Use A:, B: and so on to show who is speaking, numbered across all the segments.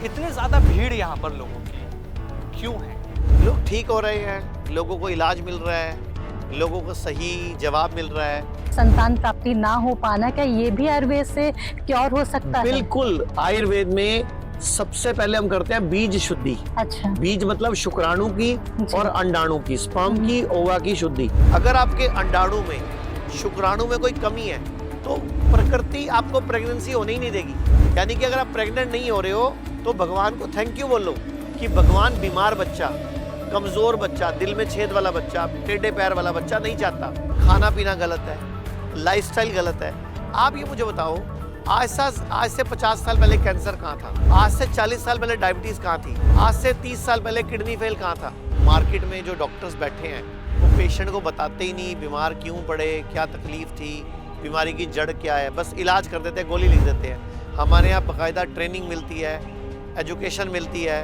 A: इतनी ज्यादा भीड़ यहाँ पर लोगों की क्यों है?
B: लोग ठीक हो रहे हैं, लोगों को इलाज मिल रहा है, लोगों को सही जवाब मिल रहा है।
C: संतान प्राप्ति ना हो पाना, क्या ये भी आयुर्वेद से क्योर हो सकता है?
B: बिल्कुल, आयुर्वेद में सबसे पहले हम करते हैं बीज शुद्धि।
C: अच्छा।
B: बीज मतलब शुक्राणु की और अंडाणु की, स्पर्म की, ओवा की शुद्धि। अगर आपके अंडाणु में, शुक्राणु में कोई कमी है तो प्रकृति आपको प्रेगनेंसी होने ही नहीं देगी। यानी कि अगर आप प्रेग्नेंट नहीं हो रहे हो तो भगवान को थैंक यू बोलो कि भगवान बीमार बच्चा, कमजोर बच्चा, दिल में छेद वाला बच्चा, टेढ़े पैर वाला बच्चा नहीं चाहता। खाना पीना गलत है, लाइफस्टाइल गलत है। आप ये मुझे बताओ, आज से 50 साल पहले कैंसर कहाँ था? आज से 40 साल पहले डायबिटीज कहाँ थी? आज से 30 साल पहले किडनी फेल कहाँ था? मार्केट में जो डॉक्टर्स बैठे हैं वो पेशेंट को बताते ही नहीं बीमार क्यों पड़े, क्या तकलीफ थी, बीमारी की जड़ क्या है, बस इलाज कर देते हैं, गोली लिख देते हैं। हमारे यहाँ बाकायदा ट्रेनिंग मिलती है, एजुकेशन मिलती है,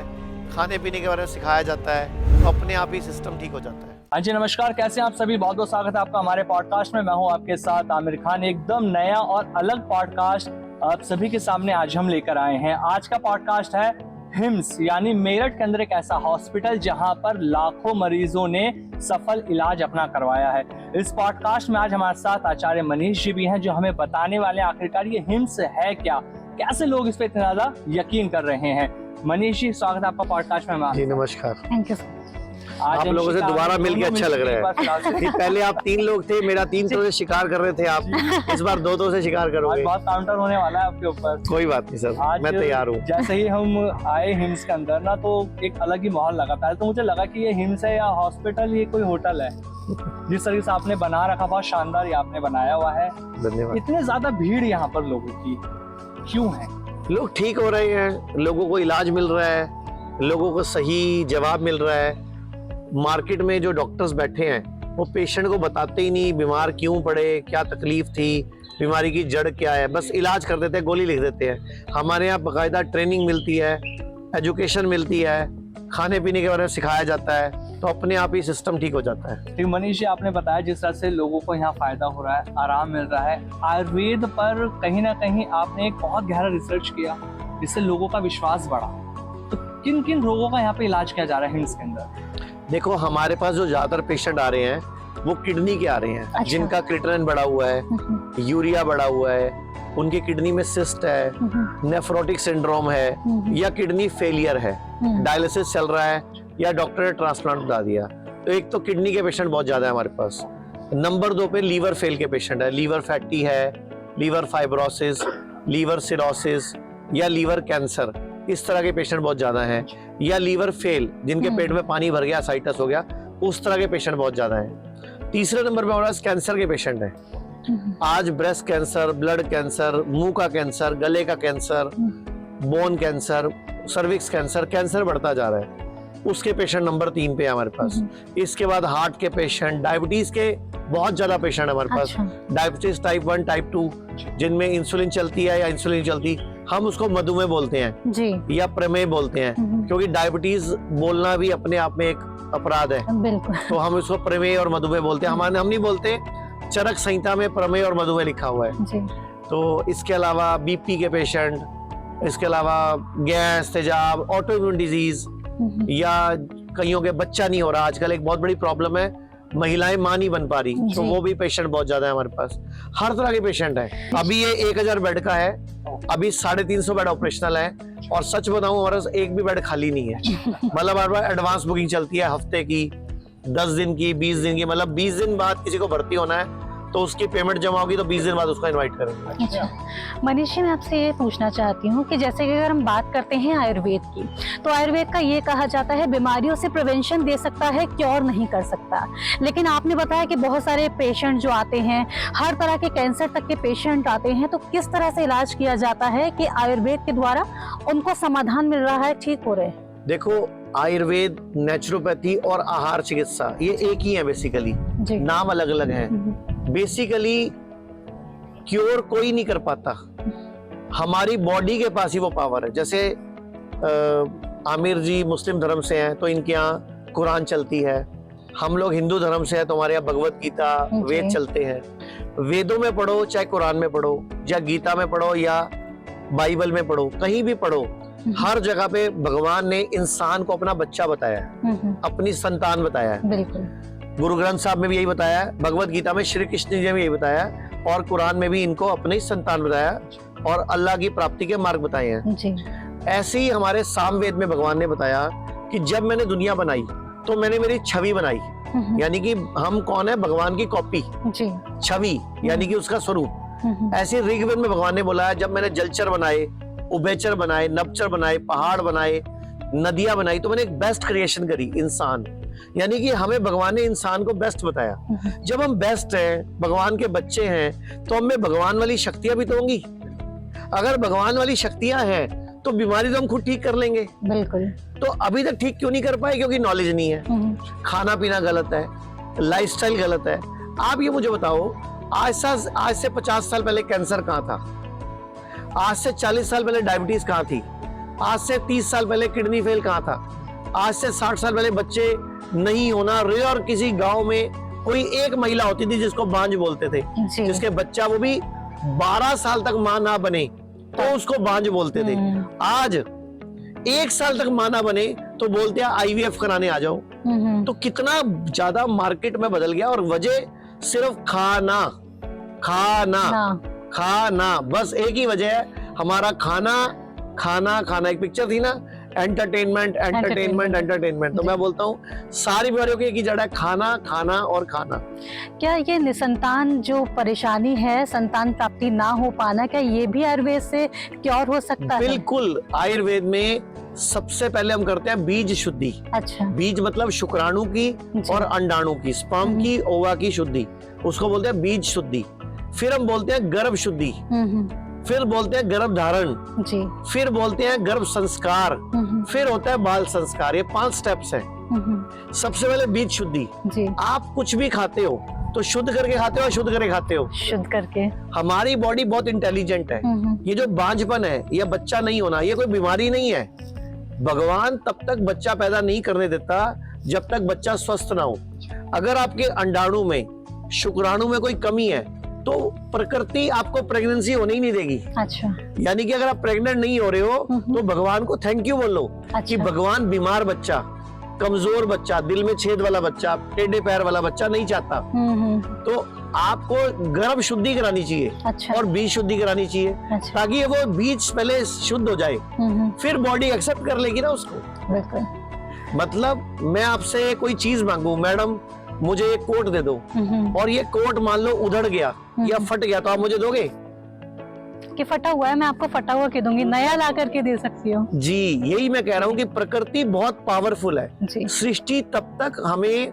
B: खाने पीने के बारे में सिखाया जाता है, तो अपने आप ही सिस्टम ठीक हो जाता है।
A: हाँ जी, नमस्कार, कैसे हैं आप सभी? बहुत बहुत स्वागत है आपका हमारे पॉडकास्ट में। मैं हूं आपके साथ आमिर खान। एकदम नया और अलग पॉडकास्ट आप सभी के सामने आज हम लेकर आए हैं। आज का पॉडकास्ट है हिम्स, यानी मेरठ के अंदर एक ऐसा हॉस्पिटल जहां पर लाखों मरीजों ने सफल इलाज अपना करवाया है। इस पॉडकास्ट में आज हमारे साथ आचार्य मनीष जी भी हैं, जो हमें बताने वाले हैं आखिरकार ये हिम्स है क्या, कैसे लोग इस पे इतना ज्यादा यकीन कर रहे हैं। मनीष जी, स्वागत है आपका पॉडकास्ट में।
B: जी नमस्कार।
C: Thank you.
B: आप लोगों से दोबारा मिलके अच्छा लग रहा है। पहले आप 3 लोग थे, मेरा 300 से शिकार कर रहे थे आप, इस बार 2-2 से शिकार करोगे।
A: आज बहुत काउंटर होने वाला है आपके ऊपर।
B: कोई बात नहीं सर, मैं तैयार हूँ।
A: जैसे ही हम आए हिम्स के अंदर ना, तो एक अलग ही माहौल लगा। पहले तो मुझे लगा कि ये हिम्स है या हॉस्पिटल, ये कोई होटल है। जिस तरीके से आपने बना रखा, बहुत शानदार ये आपने बनाया हुआ है।
B: धन्यवाद।
A: इतनी ज्यादा भीड़ यहाँ पर लोगों की क्यों है?
B: लोग ठीक हो रहे हैं, लोगों को इलाज मिल रहा है, लोगों को सही जवाब मिल रहा है। मार्केट में जो डॉक्टर्स बैठे हैं वो पेशेंट को बताते ही नहीं बीमार क्यों पड़े, क्या तकलीफ थी, बीमारी की जड़ क्या है, बस इलाज कर देते हैं, गोली लिख देते हैं। हमारे यहाँ बाकायदा ट्रेनिंग मिलती है, एजुकेशन मिलती है, खाने पीने के बारे में सिखाया जाता है, तो अपने आप ही सिस्टम ठीक हो जाता है।
A: ठीक, मनीष जी, आपने बताया जिस तरह से लोगों को यहाँ फायदा हो रहा है, आराम मिल रहा है। आयुर्वेद पर कहीं ना कहीं आपने एक बहुत गहरा रिसर्च किया, जिससे लोगों का विश्वास बढ़ा। तो किन किन रोगों का यहाँ पे इलाज किया जा रहा है हिम्स के अंदर?
B: देखो, हमारे पास जो ज्यादातर पेशेंट आ रहे हैं वो किडनी के आ रहे हैं।
C: अच्छा।
B: जिनका क्रिएटिनिन बढ़ा हुआ है, यूरिया बढ़ा हुआ है, उनकी किडनी में सिस्ट है, नेफ्रोटिक सिंड्रोम है, या किडनी फेलियर है, डायलिसिस चल रहा है, या डॉक्टर ने ट्रांसप्लांट बता दिया। तो एक तो किडनी के पेशेंट बहुत ज्यादा है हमारे पास। नंबर 2 पे लीवर फेल के पेशेंट है, लीवर फैटी है, लीवर फाइब्रोसिस, लीवर सिरोसिस, या लीवर कैंसर, इस तरह के पेशेंट बहुत ज्यादा हैं। या लीवर फेल, जिनके पेट में पानी भर गया, साइटस हो गया, उस तरह के पेशेंट बहुत ज्यादा हैं। तीसरे नंबर पे हमारे पास कैंसर के पेशेंट हैं। आज ब्रेस्ट कैंसर, ब्लड कैंसर, मुंह का कैंसर, गले का cancer, bone cancer, cervix cancer, cancer बढ़ता जा रहा है, उसके पेशेंट नंबर 3 पे है हमारे पास। इसके बाद हार्ट के पेशेंट, डायबिटीज के बहुत ज्यादा पेशेंट हमारे पास। डायबिटीज टाइप 1, टाइप 2, जिनमें इंसुलिन चलती है या इंसुलिन चलती, हम उसको मधुमेह बोलते हैं
C: जी,
B: या प्रमेह बोलते हैं, क्योंकि डायबिटीज बोलना भी अपने आप में एक अपराध है।
C: बिल्कुल।
B: तो हम इसको प्रमेह और मधुमेह बोलते हैं। हम नहीं बोलते, चरक संहिता में प्रमेह और मधुमेह लिखा हुआ है
C: जी।
B: तो इसके अलावा बीपी के पेशेंट, इसके अलावा गैस, तेजाब, ऑटो इम्यून डिजीज, या कईयों के बच्चा नहीं हो रहा। आजकल एक बहुत बड़ी प्रॉब्लम है, महिलाएं मां नहीं बन पा रही, तो वो भी पेशेंट बहुत ज्यादा है हमारे पास। हर तरह के पेशेंट है। अभी ये 1000 बेड का है, अभी 350 बेड ऑपरेशनल है, और सच बताऊं हमारे पास एक भी बेड खाली नहीं है। मतलब हमारे पास एडवांस बुकिंग चलती है, हफ्ते की, 10 दिन की, 20 दिन की। मतलब 20 दिन बाद किसी को भर्ती होना है तो उसकी पेमेंट जमा होगी, तो 20 दिन बाद उसको इनवाइट करेंगे।
C: अच्छा, मनीष जी, मैं आपसे ये पूछना चाहती हूँ कि जैसे कि अगर हम बात करते हैं आयुर्वेद की, तो आयुर्वेद का ये कहा जाता है बीमारियों से प्रिवेंशन दे सकता है, क्योर नहीं कर सकता। लेकिन आपने बताया कि बहुत सारे पेशेंट जो आते हैं, हर तरह के कैंसर तक के पेशेंट आते हैं, तो किस तरह से इलाज किया जाता है कि आयुर्वेद के द्वारा उनको समाधान मिल रहा है, ठीक हो रहे हैं?
B: देखो, आयुर्वेद, नेचुरोपैथी और आहार चिकित्सा ये एक ही है बेसिकली, नाम अलग अलग हैं। बेसिकली क्योर कोई नहीं कर पाता, हमारी बॉडी के पास ही वो पावर है। जैसे आमिर जी मुस्लिम धर्म से हैं तो इनके यहाँ कुरान चलती है, हम लोग हिंदू धर्म से हैं तो हमारे यहाँ भगवत गीता, वेद चलते हैं। वेदों में पढ़ो, चाहे कुरान में पढ़ो, या गीता में पढ़ो, या बाइबल में पढ़ो, कहीं भी पढ़ो, हर जगह पे भगवान ने इंसान को अपना बच्चा बताया है, अपनी संतान बताया है।
C: बिल्कुल।
B: गुरु ग्रंथ साहब में भी यही बताया है, भगवत गीता में श्री कृष्ण जी ने भी यही बताया है, और कुरान में भी इनको अपनी संतान बताया और अल्लाह की प्राप्ति के मार्ग बताए हैं
C: जी।
B: ऐसे ही हमारे सामवेद में भगवान ने बताया कि जब मैंने दुनिया बनाई तो मैंने मेरी छवि बनाई, यानी कि हम कौन है, भगवान की कॉपी
C: जी।
B: छवि, यानी कि उसका स्वरूप। ऐसे ऋग्वेद में भगवान ने बोला है जब मैंने जलचर बनाए, उभयचर बनाए, नभचर बनाए, पहाड़ बनाए, नदियां बनाई, तो मैंने एक बेस्ट क्रिएशन करी, इंसान। यानी कि हमें भगवान ने इंसान को बेस्ट बताया। जब हम बेस्ट हैं, भगवान के बच्चे हैं, तो हमें भगवान वाली शक्तियां भी तो होंगी। अगर भगवान वाली शक्तियां हैं तो बीमारी तो हम खुद ठीक कर लेंगे।
C: बिल्कुल।
B: तो अभी तक ठीक क्यों नहीं कर पाए? क्योंकि नॉलेज नहीं है, खाना पीना गलत है, लाइफस्टाइल गलत है। आप ये मुझे बताओ, आज से 50 साल पहले कैंसर कहाँ था? आज से 40 साल पहले डायबिटीज कहाँ थी? आज से 30 साल पहले किडनी फेल कहाँ था? आज से 60 साल पहले बच्चे नहीं होना, रेयर किसी गांव में कोई एक महिला होती थी जिसको बांझ बोलते थे, जिसके बच्चा वो भी 12 साल तक मां ना बने तो उसको बांझ बोलते थे। आज 1 साल तक मां ना बने तो बोलते हैं आईवीएफ कराने आ जाओ। तो कितना ज्यादा मार्केट में बदल गया, और वजह सिर्फ खाना खाना खाना, बस एक ही वजह है, हमारा खाना खाना खाना। एक पिक्चर थी ना, एंटरटेनमेंट एंटरटेनमेंट एंटरटेनमेंट। तो मैं बोलता हूँ सारी बीमारियों की एक ही जड़ है, खाना खाना और खाना।
C: क्या ये निसंतान जो परेशानी है, संतान प्राप्ति ना हो पाना, क्या ये भी आयुर्वेद से क्योर हो सकता है?
B: बिल्कुल। आयुर्वेद में सबसे पहले हम करते हैं बीज शुद्धि। अच्छा। बीज मतलब शुक्राणु की और अंडाणु की, स्पर्म की, ओवा की शुद्धि, उसको बोलते हैं बीज शुद्धि। फिर हम बोलते हैं गर्भ शुद्धि, फिर बोलते हैं गर्भ धारण जी, फिर बोलते हैं गर्भ संस्कार, फिर होता है बाल संस्कार। ये 5 स्टेप्स हैं। सबसे पहले बीज शुद्धि जी। आप कुछ भी खाते हो तो शुद्ध करके खाते हो, अशुद्ध करके खाते हो?
C: शुद्ध करके।
B: हमारी बॉडी बहुत इंटेलिजेंट है। ये जो बांझपन है या बच्चा नहीं होना, ये कोई बीमारी नहीं है। भगवान तब तक बच्चा पैदा नहीं करने देता जब तक बच्चा स्वस्थ ना हो। अगर आपके अंडाणु में, शुक्राणु में कोई कमी है तो प्रकृति आपको प्रेगनेंसी होने ही नहीं देगी। अच्छा। यानी कि अगर आप प्रेग्नेंट नहीं हो रहे हो तो भगवान को थैंक यू बोलो। अच्छा। कि भगवान बीमार बच्चा, कमजोर बच्चा, दिल में छेद वाला बच्चा, टेढ़े पैर वाला बच्चा नहीं चाहता। तो आपको गर्भ शुद्धि करानी चाहिए। अच्छा। और बीज शुद्धि करानी चाहिए। अच्छा। ताकि वो बीज पहले शुद्ध हो जाए, फिर बॉडी एक्सेप्ट कर लेगी ना उसको। मतलब मैं आपसे कोई चीज मांगू, मैडम मुझे एक कोट दे दो, और ये कोट मान लो उधड़ गया या फट गया, तो आप मुझे दोगे?
C: कि फटा हुआ है, मैं आपको फटा हुआ के दूंगी, नया ला करके दे सकती हूँ।
B: जी, यही मैं कह रहा हूँ कि प्रकृति बहुत पावरफुल है। सृष्टि तब तक हमें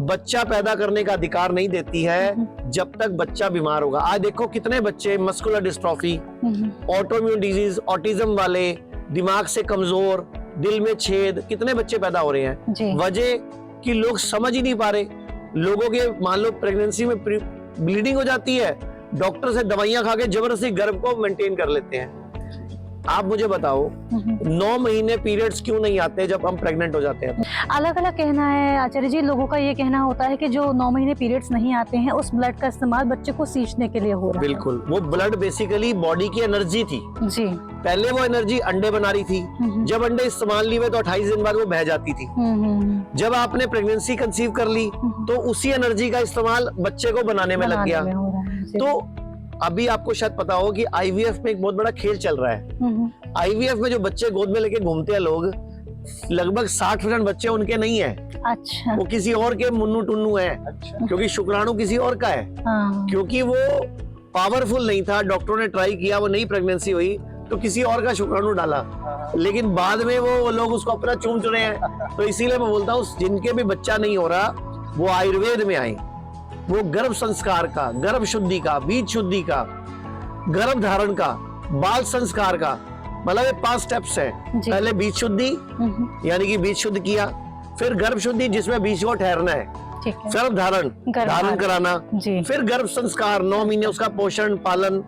B: बच्चा पैदा करने का अधिकार नहीं देती है जब तक बच्चा बीमार होगा। आज देखो कितने बच्चे muscular dystrophy, autoimmune disease, autism वाले, दिमाग से कमजोर, दिल में छेद, कितने बच्चे पैदा हो रहे हैं। वजह कि लोग समझ ही नहीं पा रहे। लोगों के मान लो प्रेगनेंसी में ब्लीडिंग हो जाती है, डॉक्टर से दवाइयां खा के जबरदस्ती गर्भ को मेंटेन कर लेते हैं। आप मुझे बताओ 9 महीने पीरियड्स क्यों नहीं आते जब हम प्रेग्नेंट हो जाते हैं?
C: अलग अलग कहना है आचार्य जी। लोगों का ये कहना होता है कि जो 9 महीने पीरियड्स नहीं आते हैं, उस ब्लड का इस्तेमाल बच्चे को सींचने के लिए हो रहा है।
B: बिल्कुल। वो ब्लड बेसिकली बॉडी की एनर्जी थी जी। पहले वो एनर्जी अंडे बना रही थी, जब अंडे इस्तेमाल नहीं हुए तो 28 दिन बाद वो बह जाती थी। जब आपने प्रेगनेंसी कंसीव कर ली तो उसी एनर्जी का इस्तेमाल बच्चे को बनाने में लग गया। तो अभी आपको शायद पता हो कि आईवीएफ में एक बहुत बड़ा खेल चल रहा है। आईवीएफ में जो बच्चे गोद में लेके घूमते हैं लोग, लगभग 60% बच्चे उनके नहीं है। अच्छा। वो किसी और के मुन्नू टुन्नू है। अच्छा। क्योंकि शुक्राणु किसी और का है। क्योंकि वो पावरफुल नहीं था, डॉक्टरों ने ट्राई किया, वो नई प्रेगनेंसी हुई तो किसी और का शुक्राणु डाला, लेकिन बाद में वो लोग उसको अपना चूम चुने हैं। तो इसीलिए मैं बोलता हूँ जिनके भी बच्चा नहीं हो रहा वो आयुर्वेद में आए। वो गर्भ संस्कार का, गर्भ शुद्धि का, बीज शुद्धि का, गर्भ धारण का, बाल संस्कार का, मतलब ये 5 स्टेप्स है। पहले बीज शुद्धि, यानी कि बीज शुद्ध किया, फिर गर्भ शुद्धि जिसमें बीज को ठहरना है, गर्भ धारण, धारण कराना, फिर गर्भ संस्कार 9 महीने उसका पोषण पालन,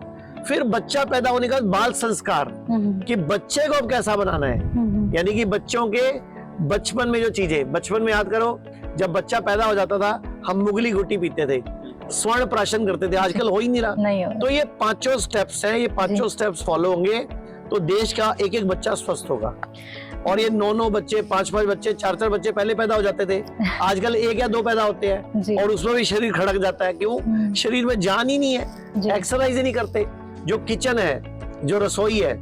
B: फिर बच्चा पैदा होने के बाद बाल संस्कार कि बच्चे को अब कैसा बनाना है। यानी कि बच्चों के बचपन में जो चीजें, बचपन में याद करो जब बच्चा पैदा हो जाता था हम मुगली घुट्टी पीते थे, स्वर्ण प्राशन करते थे, आजकल हो ही नहीं रहा। तो ये 5 स्टेप्स हैं, ये 5 स्टेप्स फॉलो होंगे तो देश का एक एक बच्चा स्वस्थ होगा। और ये 9-9 बच्चे, 5-5 बच्चे, 4-4 बच्चे पहले पैदा हो जाते थे, आजकल 1 या 2 पैदा होते
C: जी।
B: हैं और उसमें भी शरीर खड़क जाता है। क्यों? शरीर में जान ही नहीं
C: जी।
B: है, एक्सरसाइज ही नहीं करते। जो किचन है, जो रसोई है,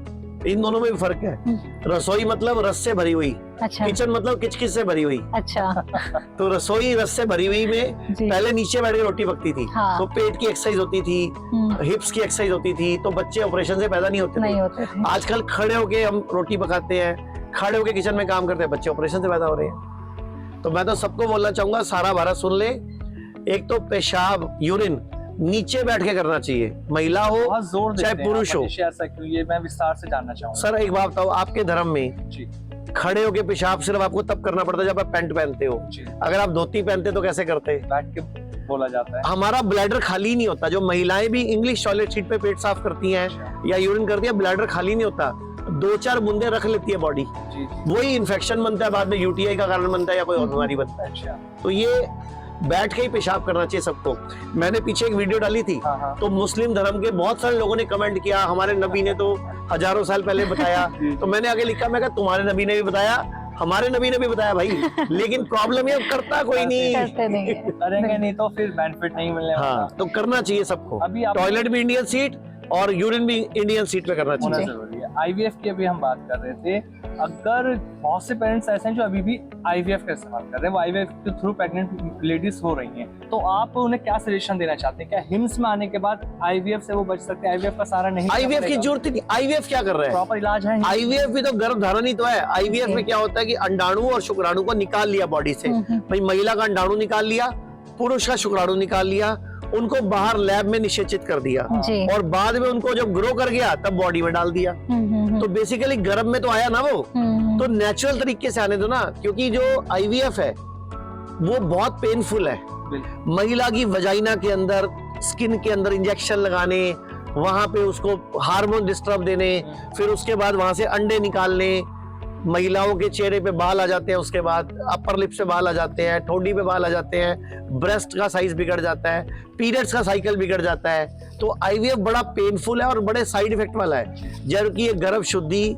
B: इन दोनों में भी फर्क है। रसोई मतलब रस से भरी हुई,
C: अच्छा
B: किचन मतलब किचकिच से भरी हुई।
C: अच्छा
B: तो रसोई रस से भरी हुई में
C: जी।
B: पहले नीचे बैठ के रोटी पकती थी,
C: हाँ।
B: तो पेट की एक्सरसाइज होती थी, हिप्स की एक्सरसाइज होती थी, तो बच्चे ऑपरेशन से पैदा नहीं होते
C: नहीं
B: थे।
C: होते थे।
B: आजकल खड़े होके हम रोटी पकाते हैं, खड़े होके किचन में काम करते हैं, बच्चे ऑपरेशन से पैदा हो रहे हैं। तो मैं तो सबको बोलना चाहूंगा, सारा भारत सुन ले, एक तो पेशाब, यूरिन नीचे बैठ के करना चाहिए, महिला हो
A: बहुत जोर देते
B: चाहे
A: हैं
B: पुरुष
A: आप,
B: हो।
A: मनीष, ऐसा क्यों? ये मैं विस्तार से जानना चाहूंगा।
B: सर एक बात बताओ, आपके धर्म में
A: जी
B: खड़े होके पेशाब सिर्फ आपको तब करना पड़ता है जब आप पैंट पहनते हो।
A: जी,
B: अगर आप धोती पहनते तो कैसे करते?
A: बैठ के बोला जाता है।
B: हमारा ब्लैडर खाली नहीं होता। जो महिलाएं भी इंग्लिश टॉयलेट सीट पे पेट साफ करती हैं या यूरिन करती हैं, ब्लैडर खाली नहीं होता, 2-4 बूंदे रख लेती है बॉडी,
A: जी
B: वही इन्फेक्शन बनता है, बाद में यूटीआई का कारण बनता है या कोई और बीमारी बनता है।
A: अच्छा,
B: तो ये बैठ के ही पेशाब करना चाहिए सबको। मैंने पीछे एक वीडियो डाली थी,
A: हाँ हाँ।
B: तो मुस्लिम धर्म के बहुत सारे लोगों ने कमेंट किया, हमारे नबी ने तो हजारों साल पहले बताया। तो मैंने आगे लिखा, मैं कहा तुम्हारे नबी ने भी बताया, हमारे नबी ने भी बताया भाई, लेकिन प्रॉब्लम ये करता कोई नहीं।
C: करते नहीं है।
A: करेंगे नहीं तो फिर बेनिफिट नहीं मिलने वाला।
B: हाँ, तो करना चाहिए सबको।
A: अभी आप
B: टॉयलेट भी इंडियन सीट और यूरिन भी इंडियन सीट पे करना
A: होना
B: चाहिए।
A: जरूरी है। आईवीएफ की अभी हम बात कर रहे थे, अगर बहुत से पेरेंट्स ऐसे हैं जो अभी भी आईवीएफ का इस्तेमाल कर रहे हैं, वो आईवीएफ के थ्रू प्रेग्नेंट लेडीज हो रही हैं, तो आप उन्हें क्या सजेशन देना चाहते हैं? क्या हिम्स में आने के बाद आईवीएफ से वो बच सकते हैं? आईवीएफ का सारा नहीं,
B: आईवीएफ की जरूरत ही नहीं। आईवीएफ क्या कर रहा है?
A: प्रॉपर इलाज है?
B: आईवीएफ भी तो गर्भधारण ही तो है। आईवीएफ में क्या होता है कि अंडाणु और शुक्राणु को निकाल लिया बॉडी से, भाई महिला का अंडाणु निकाल लिया, पुरुष का शुक्राणु निकाल लिया, उनको बाहर लैब में निषेचित कर दिया
C: जी।
B: और बाद में उनको जब ग्रो कर गया तब बॉडी में डाल दिया। तो बेसिकली गर्भ में तो आया ना वो, तो नेचुरल तरीके से आने दो ना, क्योंकि जो आईवीएफ है वो बहुत पेनफुल है। महिला की वजाइना के अंदर, स्किन के अंदर इंजेक्शन लगाने, वहां पे उसको हार्मोन डिस्टर्ब देने, फिर उसके बाद वहां से अंडे निकालने, महिलाओं के चेहरे पे बाल आ जाते हैं, उसके बाद अपर लिप से बाल आ जाते हैं, ठोडी पे बाल आ जाते हैं, ब्रेस्ट का साइज बिगड़ जाता है, पीरियड्स का साइकिल बिगड़ जाता है। तो आईवीएफ बड़ा पेनफुल है और बड़े साइड इफेक्ट वाला है, जबकि ये गर्भ शुद्धि,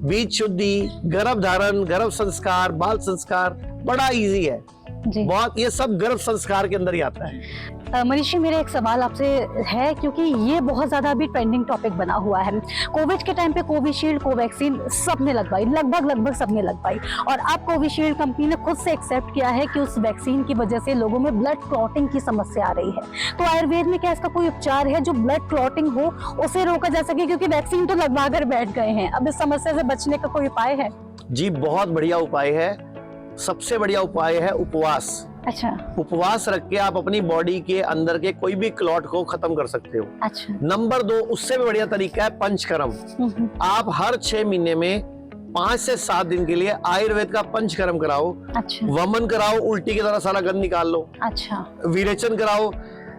B: बीज शुद्धि, गर्भ धारण, गर्भ संस्कार, बाल संस्कार बड़ा इजी है
C: जी।
B: बहुत। ये सब गर्भ संस्कार के अंदर ही आता है।
C: मनीष जी, मेरा एक सवाल आपसे है, क्योंकि ये बहुत ज्यादा अभी ट्रेंडिंग टॉपिक बना हुआ है। कोविड के टाइम पे कोविशील्ड, कोवैक्सीन सबने लगवाई, लगभग सबने लगवाई, और अब कोविशील्ड कंपनी ने खुद से एक्सेप्ट किया है कि उस वैक्सीन की वजह से लोगों में ब्लड क्लॉटिंग की समस्या आ रही है। तो आयुर्वेद में क्या इसका कोई उपचार है जो ब्लड क्लॉटिंग हो उसे रोका जा सके? क्योंकि वैक्सीन तो लगवा कर बैठ गए हैं, अब इस समस्या से बचने का कोई उपाय है?
B: जी बहुत बढ़िया उपाय है। सबसे बढ़िया उपाय है उपवास।
C: अच्छा
B: उपवास रख के आप अपनी बॉडी के अंदर के कोई भी क्लॉट को खत्म कर सकते हो।
C: अच्छा।
B: नंबर 2, उससे भी बढ़िया तरीका है पंचकर्म। आप हर 6 महीने में 5 से 7 दिन के लिए आयुर्वेद का पंचकर्म कराओ।
C: अच्छा।
B: वमन कराओ, उल्टी की तरह सारा गंद निकाल लो।
C: अच्छा।
B: विरेचन कराओ,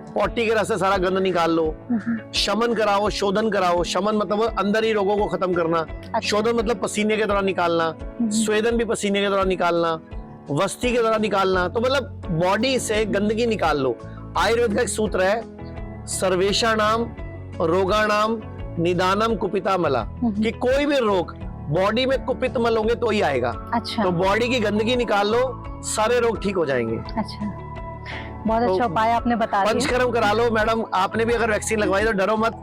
B: पोटी के रस से सारा गंद निकाल लो। शमन कराओ, शोधन कराओ। शमन मतलब अंदर ही रोगों को खत्म करना।
C: अच्छा।
B: शोधन मतलब पसीने के दौरान निकालना। स्वेदन भी पसीने के दौरान निकालना, वस्ती के दौरान निकालना। तो मतलब बॉडी से गंदगी निकाल लो। आयुर्वेद का एक सूत्र है, सर्वेषाणाम रोगाणाम निदानम कुपिता मला, कि कोई भी रोग बॉडी में कुपित मल होंगे तो ही आएगा।
C: अच्छा।
B: तो बॉडी की गंदगी निकाल लो, सारे रोग ठीक हो जाएंगे।
C: अच्छा, बहुत
B: तो
C: अच्छा उपाय आपने बता दिया।
B: पंचकर्म करा लो मैडम, आपने भी अगर वैक्सीन लगवाई तो डरो मत,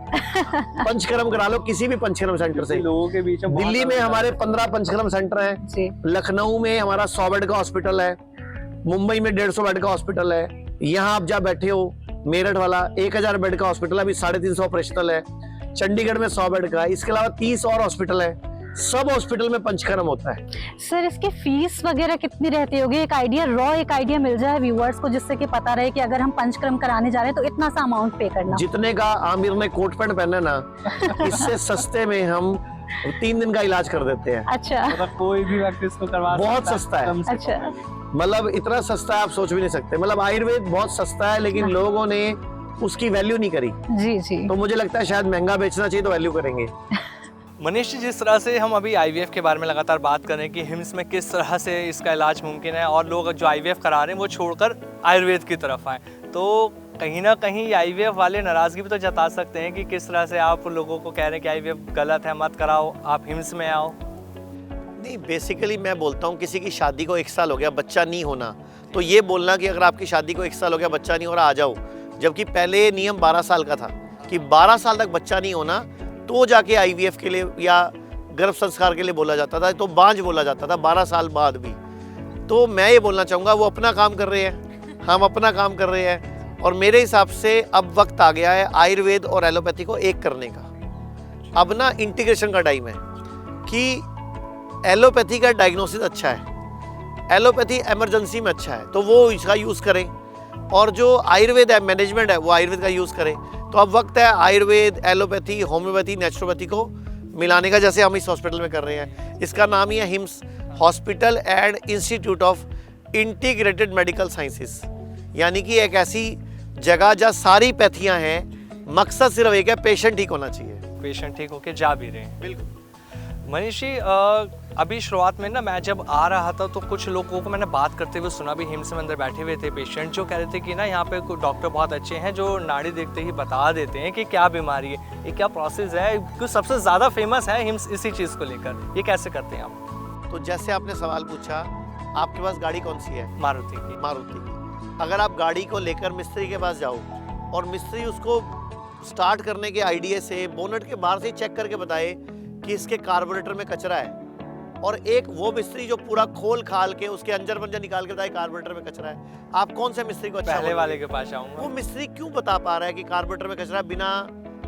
B: पंचकर्म करा लो किसी भी पंचकर्म सेंटर से।
A: लोगों के बीच में
B: दिल्ली में हमारे 15 पंचकर्म सेंटर हैं,
C: जी।
B: लखनऊ में हमारा 100 बेड का हॉस्पिटल है, मुंबई में 150 बेड का हॉस्पिटल है, यहाँ आप जहाँ बैठे हो मेरठ वाला 1000 बेड का हॉस्पिटल है, अभी 350 ऑपरेशनल है, चंडीगढ़ में 100 बेड का, इसके अलावा 30 और हॉस्पिटल है, सब हॉस्पिटल में पंचकर्म होता है।
C: सर, इसकी फीस वगैरह कितनी रहती होगी? एक आइडिया मिल जाए व्यूअर्स को, जिससे कि पता रहे कि अगर हम पंचकर्म कराने जा रहे हैं तो इतना सा अमाउंट पे करना।
B: जितने का आमिर ने कोट पैंट पहना ना, इससे सस्ते में हम 3 दिन का इलाज कर देते हैं।
C: अच्छा।
A: मतलब कोई भी व्यक्ति इसको करवा
B: बहुत
A: सकता
B: सस्ता है।
A: कम से
C: अच्छा।
A: कम।
B: मतलब इतना सस्ता है आप सोच भी नहीं सकते। मतलब आयुर्वेद बहुत सस्ता है, लेकिन लोगों ने उसकी वैल्यू नहीं करी।
C: जी जी।
B: तो मुझे लगता है शायद महंगा बेचना चाहिए तो वैल्यू करेंगे।
A: मनीष जी, जिस तरह से हम अभी आईवीएफ के बारे में लगातार बात कर रहे हैं कि हिम्स में किस तरह से इसका इलाज मुमकिन है और लोग जो आईवीएफ करा रहे हैं वो छोड़कर आयुर्वेद की तरफ आए, तो कहीं ना कहीं आईवीएफ वाले नाराजगी भी तो जता सकते हैं कि किस तरह से आप लोगों को कह रहे हैं कि आईवीएफ गलत है, मत कराओ, आप हिम्स में आओ।
B: नहीं, बेसिकली मैं बोलता हूँ किसी की शादी को 1 साल हो गया बच्चा नहीं होना, तो ये बोलना कि अगर आपकी शादी को 1 साल हो गया बच्चा नहीं हो रहा आ जाओ, जबकि पहले ये नियम 12 साल का था कि 12 साल तक बच्चा नहीं होना तो जाके आईवीएफ के लिए या गर्भ संस्कार के लिए बोला जाता था, तो बांझ बोला जाता था 12 साल बाद भी। तो मैं ये बोलना चाहूँगा वो अपना काम कर रहे हैं, हम अपना काम कर रहे हैं, और मेरे हिसाब से अब वक्त आ गया है आयुर्वेद और एलोपैथी को एक करने का। अब ना इंटीग्रेशन का टाइम है कि एलोपैथी का डायग्नोसिस अच्छा है, एलोपैथी इमरजेंसी में अच्छा है तो वो इसका यूज़ करें, और जो आयुर्वेद है मैनेजमेंट है वो आयुर्वेद का यूज़ करें। तो अब वक्त है आयुर्वेद, एलोपैथी, होम्योपैथी, नेचुरोपैथी को मिलाने का, जैसे हम इस हॉस्पिटल में कर रहे हैं। इसका नाम ही है hymns, hospital and institute of integrated medical sciences, यानी कि एक ऐसी जगह जहाँ सारी पैथियाँ हैं, मकसद सिर्फ एक है, पेशेंट ठीक होना चाहिए।
A: पेशेंट ठीक होके जा भी रहे हैं।
B: बिल्कुल।
A: मनीष जी, अभी शुरुआत में ना मैं जब आ रहा था तो कुछ लोगों को मैंने बात करते हुए सुना भी, हिम्स में अंदर बैठे हुए थे पेशेंट, जो कह रहे थे कि ना यहाँ पे कुछ डॉक्टर बहुत अच्छे हैं जो नाड़ी देखते ही बता देते हैं कि क्या बीमारी है, ये क्या प्रोसेस है, कुछ सबसे ज़्यादा फेमस है हिम्स इसी चीज़ को लेकर। ये कैसे करते हैं आप?
B: तो जैसे आपने सवाल पूछा, आपके पास गाड़ी कौन सी है?
A: मारुति की।
B: मारुति की। अगर आप गाड़ी को लेकर मिस्त्री के पास जाओ और मिस्त्री उसको स्टार्ट करने के आइडिया से बोनट के बाहर से चेक करके बताए कि इसके कार्बोरेटर में कचरा है, और एक वो मिस्त्री जो पूरा खोल खाल के उसके अंजर पंजर निकाल के बताए कार्बोरेटर में कचरा है, आप कौन से मिस्त्री को अच्छा
A: पहले
B: बोलोगे?
A: वाले के पास आऊँगा।
B: वो मिस्त्री क्यों बता पा रहा है कि कार्बोरेटर में कचरा बिना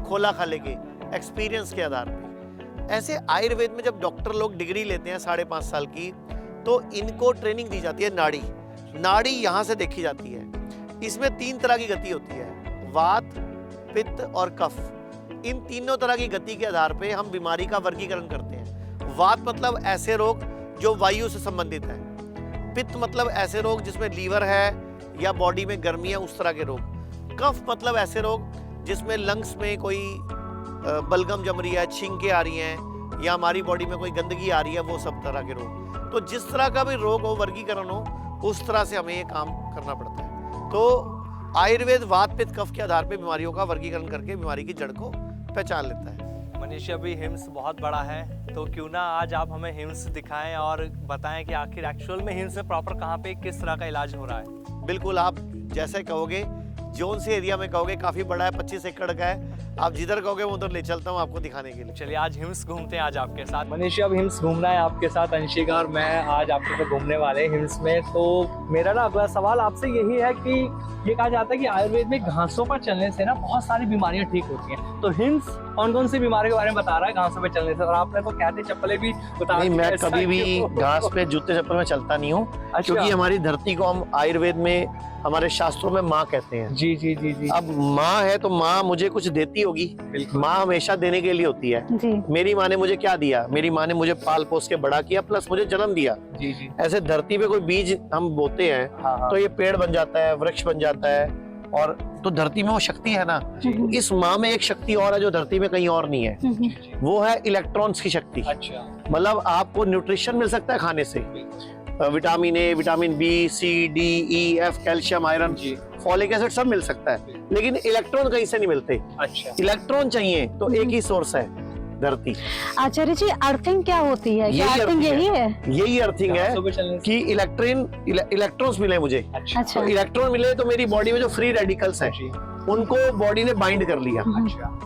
B: खोला खाले के, एक्सपीरियंस के आधार पे। ऐसे आयुर्वेद में जब डॉक्टर लोग डिग्री लेते हैं 5.5 साल की, तो इनको ट्रेनिंग दी जाती है। नाड़ी यहाँ से देखी जाती है। इसमें 3 तरह की गति होती है, वात, पित्त और कफ। इन तीनों तरह की गति के आधार पे हम बीमारी का वर्गीकरण करते हैं। वात मतलब ऐसे रोग जो वायु से संबंधित है, पित्त मतलब ऐसे रोग जिसमें लीवर है या बॉडी में गर्मी है, उस तरह के रोग। कफ मतलब ऐसे रोग जिसमें लंग्स में कोई बलगम जम रही है, छींकें आ रही हैं, या हमारी बॉडी में कोई गंदगी आ रही है, वो सब तरह के रोग। तो जिस तरह का भी रोग हो, वर्गीकरण हो, उस तरह से हमें ये काम करना पड़ता है। तो आयुर्वेद वात पित्त कफ के आधार पर बीमारियों का वर्गीकरण करके बीमारी की जड़ को पहचान लेता है।
A: मनीष, अभी हिम्स बहुत बड़ा है, तो क्यों ना आज आप हमें हिम्स दिखाएं और बताएं कि आखिर एक्चुअल में हिम्स में प्रॉपर कहाँ पे किस तरह का इलाज हो रहा है।
B: बिल्कुल, आप जैसे कहोगे, जोन से एरिया में कहोगे, काफ़ी बड़ा है, 25 एकड़ का है, आप जिधर कहोगे वो उधर ले चलता हूँ आपको दिखाने के लिए।
A: चलिए आज हिम्स घूमते हैं आज आपके साथ। मनीष, अब हिम्स घूमना है आपके साथ, अंशिका और मैं आज आपके साथ घूमने वाले हैं हिम्स में। तो मेरा ना अगला सवाल आपसे यही है कि ये कहा जाता है कि आयुर्वेद में घासों पर चलने से ना बहुत सारी बीमारियां ठीक होती हैं, तो हिम्स कौन कौन सी बीमारी के बारे में बता रहा है घासों पे चलने से? और आपने तो कहते चप्पलें भी बता
B: नहीं, मैं कभी भी घास पे जूते चप्पल में चलता नहीं हूँ, क्योंकि हमारी धरती को हम आयुर्वेद में, हमारे शास्त्रों में माँ कहते हैं।
A: जी जी जी जी।
B: अब माँ है तो माँ मुझे कुछ देती होगी, माँ हमेशा देने के लिए होती है।
C: जी।
B: मेरी माँ ने मुझे क्या दिया? मेरी माँ ने मुझे पाल पोस के बड़ा किया, प्लस मुझे जन्म दिया।
A: जी जी।
B: ऐसे धरती पे कोई बीज हम बोते हैं,
A: हाँ।
B: तो ये पेड़ बन जाता है, वृक्ष बन जाता है, और तो धरती में वो शक्ति है ना। इस माँ में एक शक्ति और है जो धरती में कहीं और नहीं है, वो है इलेक्ट्रॉन्स की शक्ति।
A: अच्छा।
B: मतलब आपको न्यूट्रिशन मिल सकता है खाने से, vitamin A, vitamin B, C, D, E, F, calcium, iron, folic acid सब मिल सकता है, लेकिन इलेक्ट्रॉन कहीं से नहीं मिलते।
A: अच्छा।
B: इलेक्ट्रॉन चाहिए तो एक ही सोर्स है, धरती।
C: आचार्य जी, अर्थिंग क्या होती है?
B: यही
C: अर्थिंग यही है?
B: यही अर्थिंग है कि इलेक्ट्रॉन्स मिले मुझे।
C: अच्छा।
B: तो इलेक्ट्रॉन मिले तो मेरी बॉडी में जो फ्री रेडिकल्स हैं उनको बॉडी ने बाइंड कर लिया।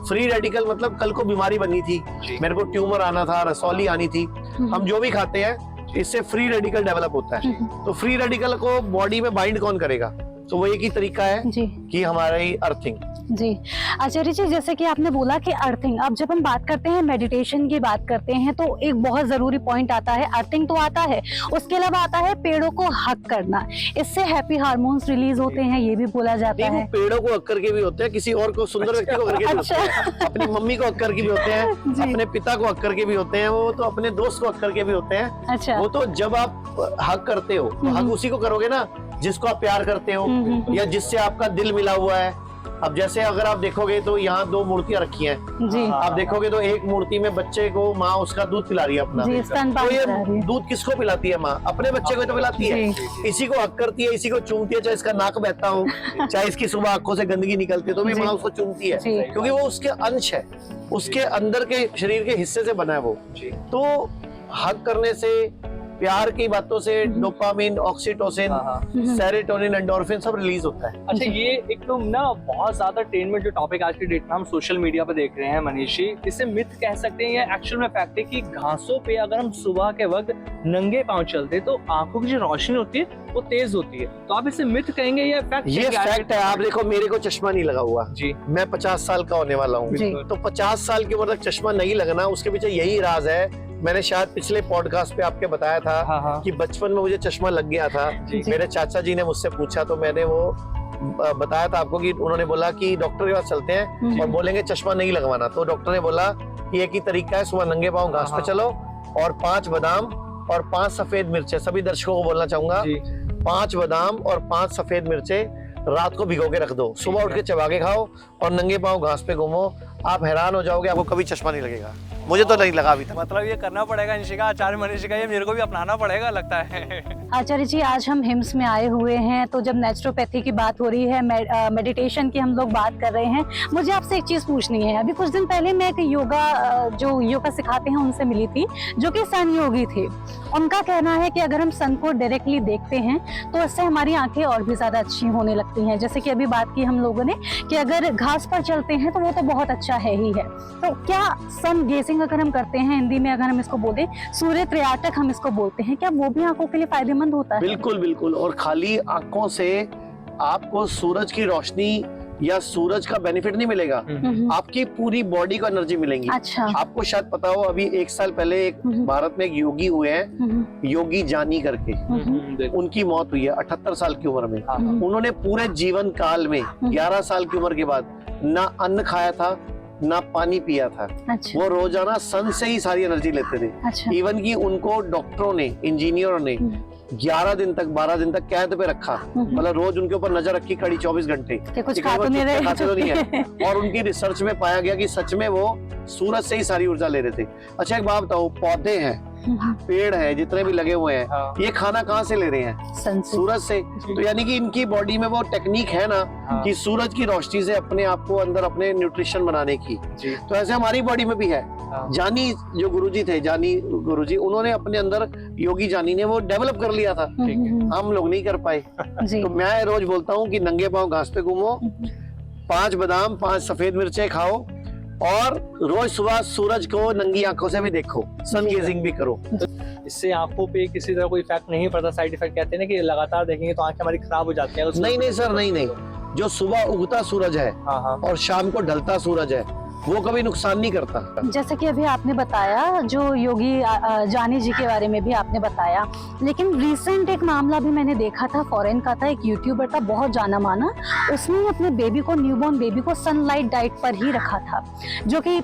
B: फ्री रेडिकल मतलब कल को बीमारी बनी थी, मेरे को ट्यूमर आना था, रसौली आनी थी, हम जो भी खाते हैं इससे फ्री रेडिकल डेवलप होता है। तो फ्री रेडिकल को बॉडी में बाइंड कौन करेगा? तो वो एक ही तरीका है
C: जी।
B: कि हमारी अर्थिंग।
C: जी आचार्य जी, जैसे कि आपने बोला कि अर्थिंग, अब जब हम बात करते हैं मेडिटेशन की बात करते हैं तो एक बहुत जरूरी पॉइंट आता है, अर्थिंग तो आता है, उसके अलावा आता है पेड़ों को हक करना, इससे हैप्पी हार्मोन्स रिलीज होते हैं, ये भी बोला जाता है।
B: पेड़ों को हक करके भी होते हैं, किसी और को, सुंदर व्यक्ति को हक करके भी होते हैं, अपनी मम्मी को हक करके भी होते हैं, अपने पिता को हक करके भी होते हैं, वो तो अपने दोस्त को हक करके भी होते हैं।
C: अच्छा।
B: वो तो जब आप हक करते हो तो हक उसी को करोगे ना जिसको आप प्यार करते हो, या जिससे आपका दिल मिला हुआ है, अब जैसे अगर आप देखोगे तो यहाँ 2 मूर्तियां रखी हैं।
C: जी
B: आप देखोगे तो एक मूर्ति में बच्चे को माँ उसका दूध पिला रही है अपना।
C: जी स्तनपान
B: तो ये
C: करा रही है।
B: दूध किसको पिलाती है? माँ अपने बच्चे को तो पिलाती है। इसी को हक करती है, इसी को चूमती है, चाहे इसका नाक बहता हो, चाहे इसकी सुबह आंखों से गंदगी निकलती है तो भी
C: जी।
B: माँ उसको चूमती है,
C: जी।
B: क्योंकि वो उसके अंश है, उसके अंदर के शरीर के हिस्से से बना है वो। तो हक करने से, प्यार की बातों से डोपामिन, ऑक्सीटोसिन, सेरोटोनिन, एंडोर्फिन सब रिलीज होता है।
A: अच्छा, ये एक तो ना बहुत ज्यादा ट्रेंड में जो टॉपिक आज की डेट में हम सोशल मीडिया पे देख रहे हैं मनीष जी, इसे मिथ कह सकते हैं या एक्चुअल में फैक्ट है कि घासों पे अगर हम सुबह के वक्त नंगे पांव चलते तो आंखों की जो रोशनी होती है वो तेज होती है, तो आप इसे मिथ कहेंगे या फैक्ट?
B: ये फैक्ट है। आप देखो मेरे को चश्मा नहीं लगा हुआ
A: जी,
B: मैं 50 साल का होने वाला हूँ,
C: जी।
B: तो 50 साल की उम्र तक चश्मा नहीं लगना, उसके पीछे यही राज है। मैंने शायद पिछले पॉडकास्ट पे आपके बताया था
A: हाँ हाँ
B: कि बचपन में मुझे चश्मा लग गया था।
A: जी।
B: मेरे चाचा जी ने मुझसे पूछा तो मैंने वो बताया था आपको कि उन्होंने बोला कि डॉक्टर के पास चलते हैं और बोलेंगे चश्मा नहीं लगवाना, तो डॉक्टर ने बोला कि एक ही तरीका है, सुबह नंगे पांव घास पे चलो और 5 बादाम और 5 सफेद मिर्चें, सभी दर्शकों को बोलना चाहूंगा, 5 बादाम और 5 सफेद मिर्चें रात को भिगो के रख दो, सुबह उठ के चबा के खाओ और नंगे पांव घास पे घूमो। आप हैरान हो जाओगे, आपको कभी चश्मा नहीं लगेगा। मुझे तो नहीं लगा अभी तक।
A: मतलब ये करना पड़ेगा निशिका, आचार्य मनीषिका, ये मेरे को भी अपनाना पड़ेगा लगता है।
C: आचार्य जी, आज हम हिम्स में आए हुए हैं, तो जब नेचुरोपैथी की बात हो रही है, मेडिटेशन की हम लोग बात कर रहे हैं, मुझे आपसे एक चीज पूछनी है। अभी कुछ दिन पहले मैं एक जो योगा सिखाते हैं उनसे मिली थी, जो कि सन योगी थे। उनका कहना है कि अगर हम सन को डायरेक्टली देखते हैं तो इससे हमारी आंखें और भी ज्यादा अच्छी होने लगती हैं। जैसे कि अभी बात की हम लोगों ने कि अगर घास पर चलते हैं तो वो तो बहुत अच्छा है ही है, तो क्या सन गेजिंग अगर हम करते हैं, हिंदी में अगर हम इसको बोलें सूर्य त्रयाटक हम इसको बोलते हैं, क्या वो भी आंखों के लिए फायदेमंद होता है?
B: बिल्कुल बिल्कुल, और खाली आंखों से आपको सूरज की रोशनी या सूरज का बेनिफिट नहीं मिलेगा, आपकी पूरी बॉडी को एनर्जी मिलेगी।
C: अच्छा।
B: आपको शायद पता हो, अभी 1 साल पहले एक भारत में एक योगी हुए हैं, योगी जानी करके, उनकी मौत हुई है 78 साल की उम्र में। उन्होंने पूरे जीवन काल में 11 साल की उम्र के बाद ना अन्न खाया था ना पानी पिया था।
C: अच्छा।
B: वो रोजाना सन से ही सारी एनर्जी लेते थे।
C: अच्छा।
B: इवन कि उनको डॉक्टरों ने, इंजीनियरों ने 11 दिन तक, 12 दिन तक कैद पे रखा, मतलब रोज उनके ऊपर नजर रखी कड़ी 24 घंटे
C: कि कुछ
B: कि
C: खा
B: वो
C: तो नहीं रहे,
B: खाते तो नहीं है। और उनकी रिसर्च में पाया गया कि सच में वो सूरज से ही सारी ऊर्जा ले रहे थे। अच्छा, एक बात बताओ, पौधे हैं, पेड़ है, जितने भी लगे हुए हैं, ये खाना कहाँ से ले रहे हैं?
C: सन से।
B: सूरज से। तो यानी कि इनकी बॉडी में वो टेक्निक है ना कि सूरज की रोशनी से अपने आप को अंदर अपने न्यूट्रिशन बनाने की। तो ऐसे हमारी बॉडी में भी है। जानी जो गुरुजी थे, जानी गुरुजी, उन्होंने अपने अंदर, योगी जानी ने वो डेवलप कर लिया था, हम लोग नहीं कर पाए। तो मैं रोज बोलता हूँ कि नंगे पांव घास पे घूमो, 5 बादाम, 5 सफेद मिर्चें खाओ और रोज सुबह सूरज को नंगी आंखों से भी देखो, सन गेजिंग भी करो।
A: इससे आंखों पे किसी तरह कोई इफेक्ट नहीं पड़ता, साइड इफेक्ट कहते हैं ना कि लगातार देखेंगे तो आंखें हमारी खराब हो जाती हैं?
B: नहीं सर, नहीं। जो सुबह उगता सूरज है और शाम को ढलता सूरज है, वो कभी नुकसान नहीं करता।
C: जैसे कि अभी आपने बताया, जो योगी जानी जी के बारे में भी आपने बताया, लेकिन रिसेंट एक मामला भी मैंने देखा था, फॉरेन का था, एक यूट्यूबर था बहुत जाना माना, उसने अपने बेबी को, न्यूबॉर्न बेबी को सनलाइट डाइट पर ही रखा था, जो कि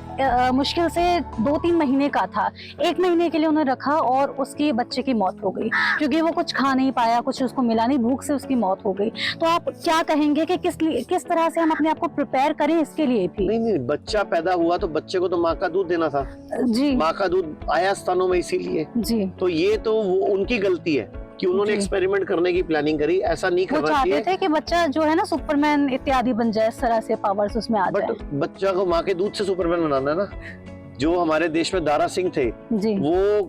C: मुश्किल से 2-3 महीने का था। 1 महीने के लिए उन्होंने रखा और उसकी बच्चे की मौत हो गई, क्योंकि वो कुछ खा नहीं पाया, कुछ उसको मिला नहीं, भूख से उसकी मौत हो गई। तो आप क्या कहेंगे कि किस तरह से हम अपने आप को प्रिपेयर करें इसके लिए भी?
B: नहीं, बच्चा पैदा हुआ तो बच्चे को तो माँ का दूध देना था
C: जी,
B: माँ का दूध आया स्तनों में, इसीलिए। जी। तो ये तो उनकी गलती है कि उन्होंने एक्सपेरिमेंट करने की प्लानिंग करी, ऐसा नहीं करना चाहिए।
C: वो चाहते थे कि बच्चा जो है ना सुपरमैन इत्यादि बन जाए, इस तरह से पावर्स उसमें आ जाए।
B: बट बच्चा को माँ के दूध से सुपरमैन बनाना है ना। जो हमारे देश में दारा सिंह थे जी, वो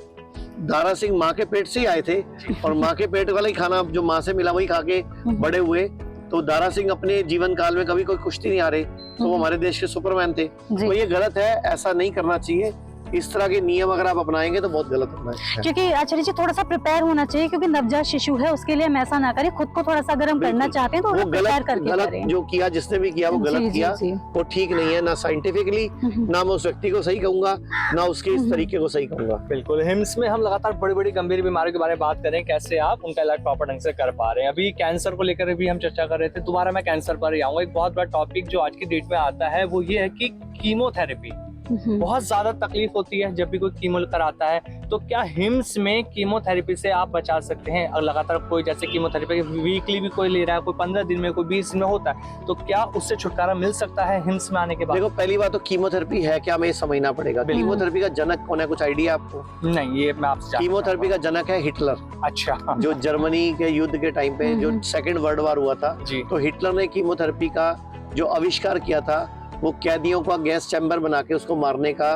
B: दारा सिंह माँ के पेट से ही आए थे और माँ के पेट वाला ही खाना जो माँ से मिला वही खा के बड़े हुए। तो दारा सिंह अपने जीवन काल में कभी कोई कुश्ती नहीं हारे, तो वो हमारे देश के सुपरमैन थे। तो ये गलत है, ऐसा नहीं करना चाहिए। इस तरह के नियम अगर आप अपनाएंगे तो बहुत गलत होना है।
C: क्योंकि आचार्य जी थोड़ा सा प्रिपेयर होना चाहिए, क्योंकि नवजात शिशु है, उसके लिए हम ऐसा ना करें, खुद को थोड़ा सा अगर हम करना चाहते हैं तो वो प्रिपेयर करके
B: गलत
C: करें।
B: जो किया, जिसने भी किया वो गलत किया, वो ठीक नहीं है, ना साइंटिफिकली, ना मैं उस व्यक्ति को सही कहूंगा, ना उसके इस तरीके को सही कहूंगा।
A: बिल्कुल, हिम्स में हम लगातार बड़ी बड़ी गंभीर बीमारियों के बारे में बात करें, कैसे आप उनका इलाज प्रॉपर ढंग से कर पा रहे हैं। अभी कैंसर को लेकर भी हम चर्चा कर रहे थे, दोबारा मैं कैंसर पर ही आऊंगा। एक बहुत बड़ा टॉपिक जो आज की डेट में आता है वो ये है कि कीमोथेरेपी, बहुत ज्यादा तकलीफ होती है जब भी कोई कीमो कराता है, तो क्या हिम्स में कीमोथेरेपी से आप बचा सकते हैं? और लगातार कोई जैसे कीमोथेरेपी वीकली भी कोई ले रहा है, कोई 15 दिन में, कोई 20 दिन में होता है, तो क्या उससे छुटकारा मिल सकता है हिम्स में आने के बाद?
B: देखो, पहली बात तो कीमोथेरेपी है क्या, हमें ये समझना पड़ेगा।
A: बिल्कुल।
B: कीमोथेरेपी का जनक कौन है, कुछ आइडिया आपको?
A: नहीं, ये मैं आपसे जानना
B: कीमोथेरेपी का जनक है हिटलर,
A: चाहूंगा। अच्छा,
B: जो जर्मनी के युद्ध के टाइम पे जो सेकंड वर्ल्ड वॉर हुआ था,
A: जी
B: तो हिटलर ने कीमोथेरेपी का जो आविष्कार किया था, वो कैदियों का गैस चैम्बर बना के उसको मारने का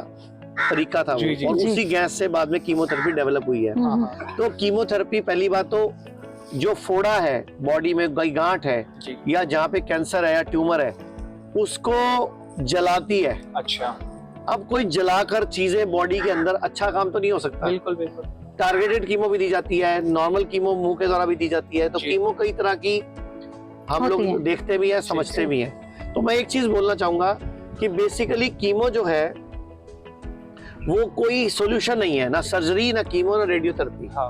B: तरीका था
A: जी, जी,
B: वो, और
C: जी।
B: उसी गैस से बाद में कीमोथेरेपी डेवलप हुई है। तो कीमोथेरेपी, पहली बात तो जो फोड़ा है बॉडी में, कोई गांठ है
A: जी,
B: या जहाँ पे कैंसर है या ट्यूमर है, उसको जलाती है।
A: अच्छा,
B: अब कोई जलाकर चीजें बॉडी के अंदर, अच्छा काम तो नहीं हो सकता।
A: बिल्कुल बिल्कुल,
B: टारगेटेड कीमो भी दी जाती है, नॉर्मल कीमो मुंह के द्वारा भी दी जाती है, तो
A: जी।
B: कीमो कई तरह की हम
C: होती
B: लोग
C: है।
B: देखते भी है, समझते भी हैं। तो मैं एक चीज बोलना चाहूंगा कि बेसिकली कीमो जो है वो कोई सॉल्यूशन नहीं है, ना सर्जरी, ना कीमो, ना रेडियोथेरेपी।
A: हाँ,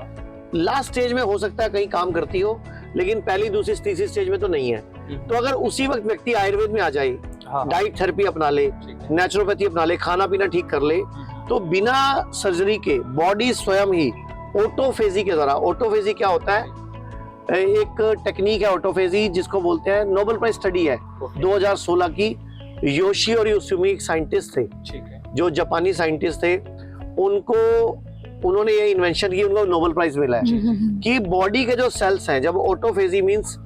B: लास्ट स्टेज में हो सकता है कहीं काम करती हो, लेकिन पहली, दूसरी, तीसरी स्टेज में तो नहीं है। तो अगर उसी वक्त व्यक्ति आयुर्वेद में आ जाए,
A: हाँ,
B: डाइट थेरेपी अपना ले,
A: ठीक है।
B: नेचुरोपैथी अपना ले, खाना पीना ठीक कर ले, तो बिना सर्जरी के बॉडी स्वयं ही ऑटोफेजी के द्वारा, ऑटोफेजी क्या होता है, एक टेक्निक है ऑटोफेजी, जिसको बोलते हैं, नोबेल प्राइज स्टडी है
A: ओके,
B: 2016 की। योशी और योसुमी एक साइंटिस्ट थे,
A: ठीक है,
B: जो जापानी साइंटिस्ट थे, उन्होंने ये इन्वेंशन की, उनको नोबेल प्राइज मिला है कि बॉडी के जो सेल्स हैं, जब ऑटोफेजी मींस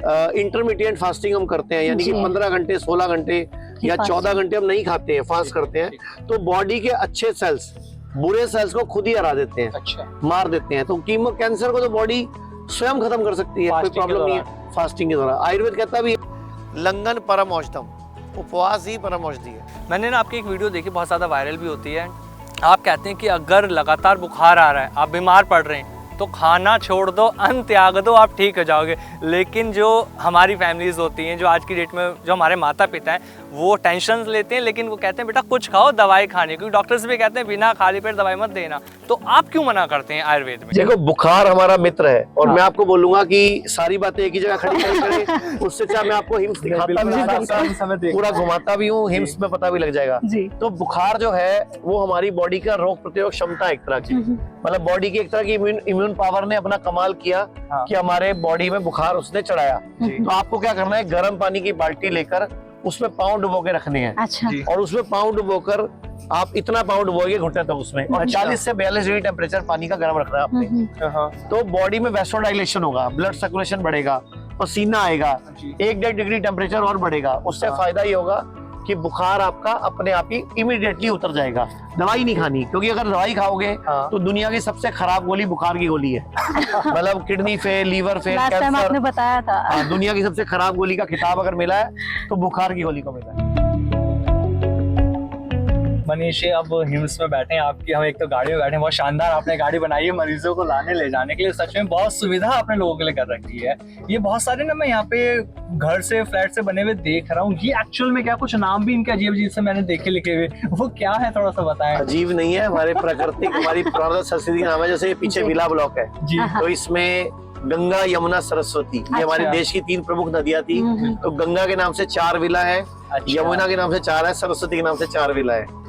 B: इंटरमीडिएट फास्टिंग हम करते हैं, यानी कि
C: जी।
B: 15 घंटे, 16 घंटे या 14 घंटे हम नहीं खाते हैं, फास्ट करते हैं, तो बॉडी के अच्छे सेल्स बुरे सेल्स को खुद ही हरा देते हैं,
A: अच्छा,
B: मार देते हैं। तो कीमो, कैंसर को तो बॉडी स्वयं खत्म कर सकती है, कोई
A: फास्टिंग के
B: प्रॉब्लम नहीं है फास्टिंग के द्वारा। आयुर्वेद कहता भी है, लंघन परम औषधम, उपवास ही परम औषधि है।
A: मैंने ना आपकी एक वीडियो देखी, बहुत ज़्यादा वायरल भी होती है। आप कहते हैं कि अगर लगातार बुखार आ रहा है, आप बीमार पड़ रहे हैं, तो खाना छोड़ दो, अन्न त्याग दो, आप ठीक हो जाओगे। लेकिन जो हमारी फैमिलीज होती हैं, जो आज की डेट में जो हमारे माता पिता हैं, वो टेंशन लेते हैं, लेकिन वो कहते हैं बेटा कुछ खाओ, दवाई खानी, क्योंकि डॉक्टर्स भी कहते हैं बिना खाली पेट दवाई मत देना। तो आप क्यों मना करते हैं आयुर्वेद में?
B: देखो, बुखार हमारा मित्र है, और
A: हाँ।
B: मैं आपको बोलूंगा कि सारी बातें एक ही जगह खड़ी करें, उससे चाहे मैं आपको हिम्स दिखाता भी, पूरा घुमाता भी हूँ, हिम्स में पता भी लग जाएगा।
C: जी।
B: तो बुखार जो है वो हमारी बॉडी का रोग प्रतिरोधक क्षमता एक तरह की, मतलब बॉडी की एक तरह की इम्यून पावर ने अपना कमाल किया
A: हाँ।
B: कि हमारे बॉडी में बुखार उसने चढ़ाया।
A: जी।
B: तो आपको क्या करना है, गर्म पानी की बाल्टी लेकर उसमें पाँव डुबो के रखने हैं,
C: अच्छा,
A: जी।
B: और उसमें पाँव डुबोकर आप इतना पाँव डुबोगे घुटने तक उसमें, और
A: अच्छा।
B: 40 से 42 डिग्री टेम्परेचर पानी का गर्म रखना है आपने।
A: हाँ,
B: तो बॉडी में वैसोडाइलेशन होगा, ब्लड सर्कुलेशन बढ़ेगा, पसीना आएगा,
A: जी।
B: 1-1.5 डिग्री टेम्परेचर और बढ़ेगा। उससे
A: हाँ।
B: फायदा ये होगा कि बुखार आपका अपने आप ही इमीडिएटली उतर जाएगा। दवाई नहीं खानी, क्योंकि अगर दवाई खाओगे
A: हाँ।
B: तो दुनिया की सबसे खराब गोली बुखार की गोली है। मतलब kidney fail, liver fail,
C: last time
B: cancer,
C: आपने बताया था।
B: हाँ, दुनिया की सबसे खराब गोली का खिताब अगर मिला है तो बुखार की गोली को मिला है।
A: मनीष जी, अब हिम्स में बैठे हैं, आपकी हम एक तो गाड़ी में बैठे हैं, बहुत शानदार आपने गाड़ी बनाई है मरीजों को लाने ले जाने के लिए, सच में बहुत सुविधा आपने लोगों के लिए कर रखी है। ये बहुत सारे ना, मैं यहाँ पे घर से, फ्लैट से बने हुए देख रहा हूँ, ये एक्चुअल में क्या, कुछ नाम भी इनके अजीब अजीब से मैंने देखे लिखे हुए, वो क्या है, थोड़ा सा बताएं।
B: अजीब नहीं है, हमारे प्राकृतिक, हमारी पुराना संस्कृति नाम है। जैसे ये पीछे
C: जी।
B: विला ब्लॉक है,
A: जी,
B: तो इसमें गंगा, यमुना, सरस्वती, ये हमारे
A: अच्छा।
B: देश की 3 प्रमुख नदियां थी। तो गंगा के नाम से 4 विला है,
A: अच्छा।
B: यमुना के नाम से 4 है, सरस्वती के नाम से 4 विला है।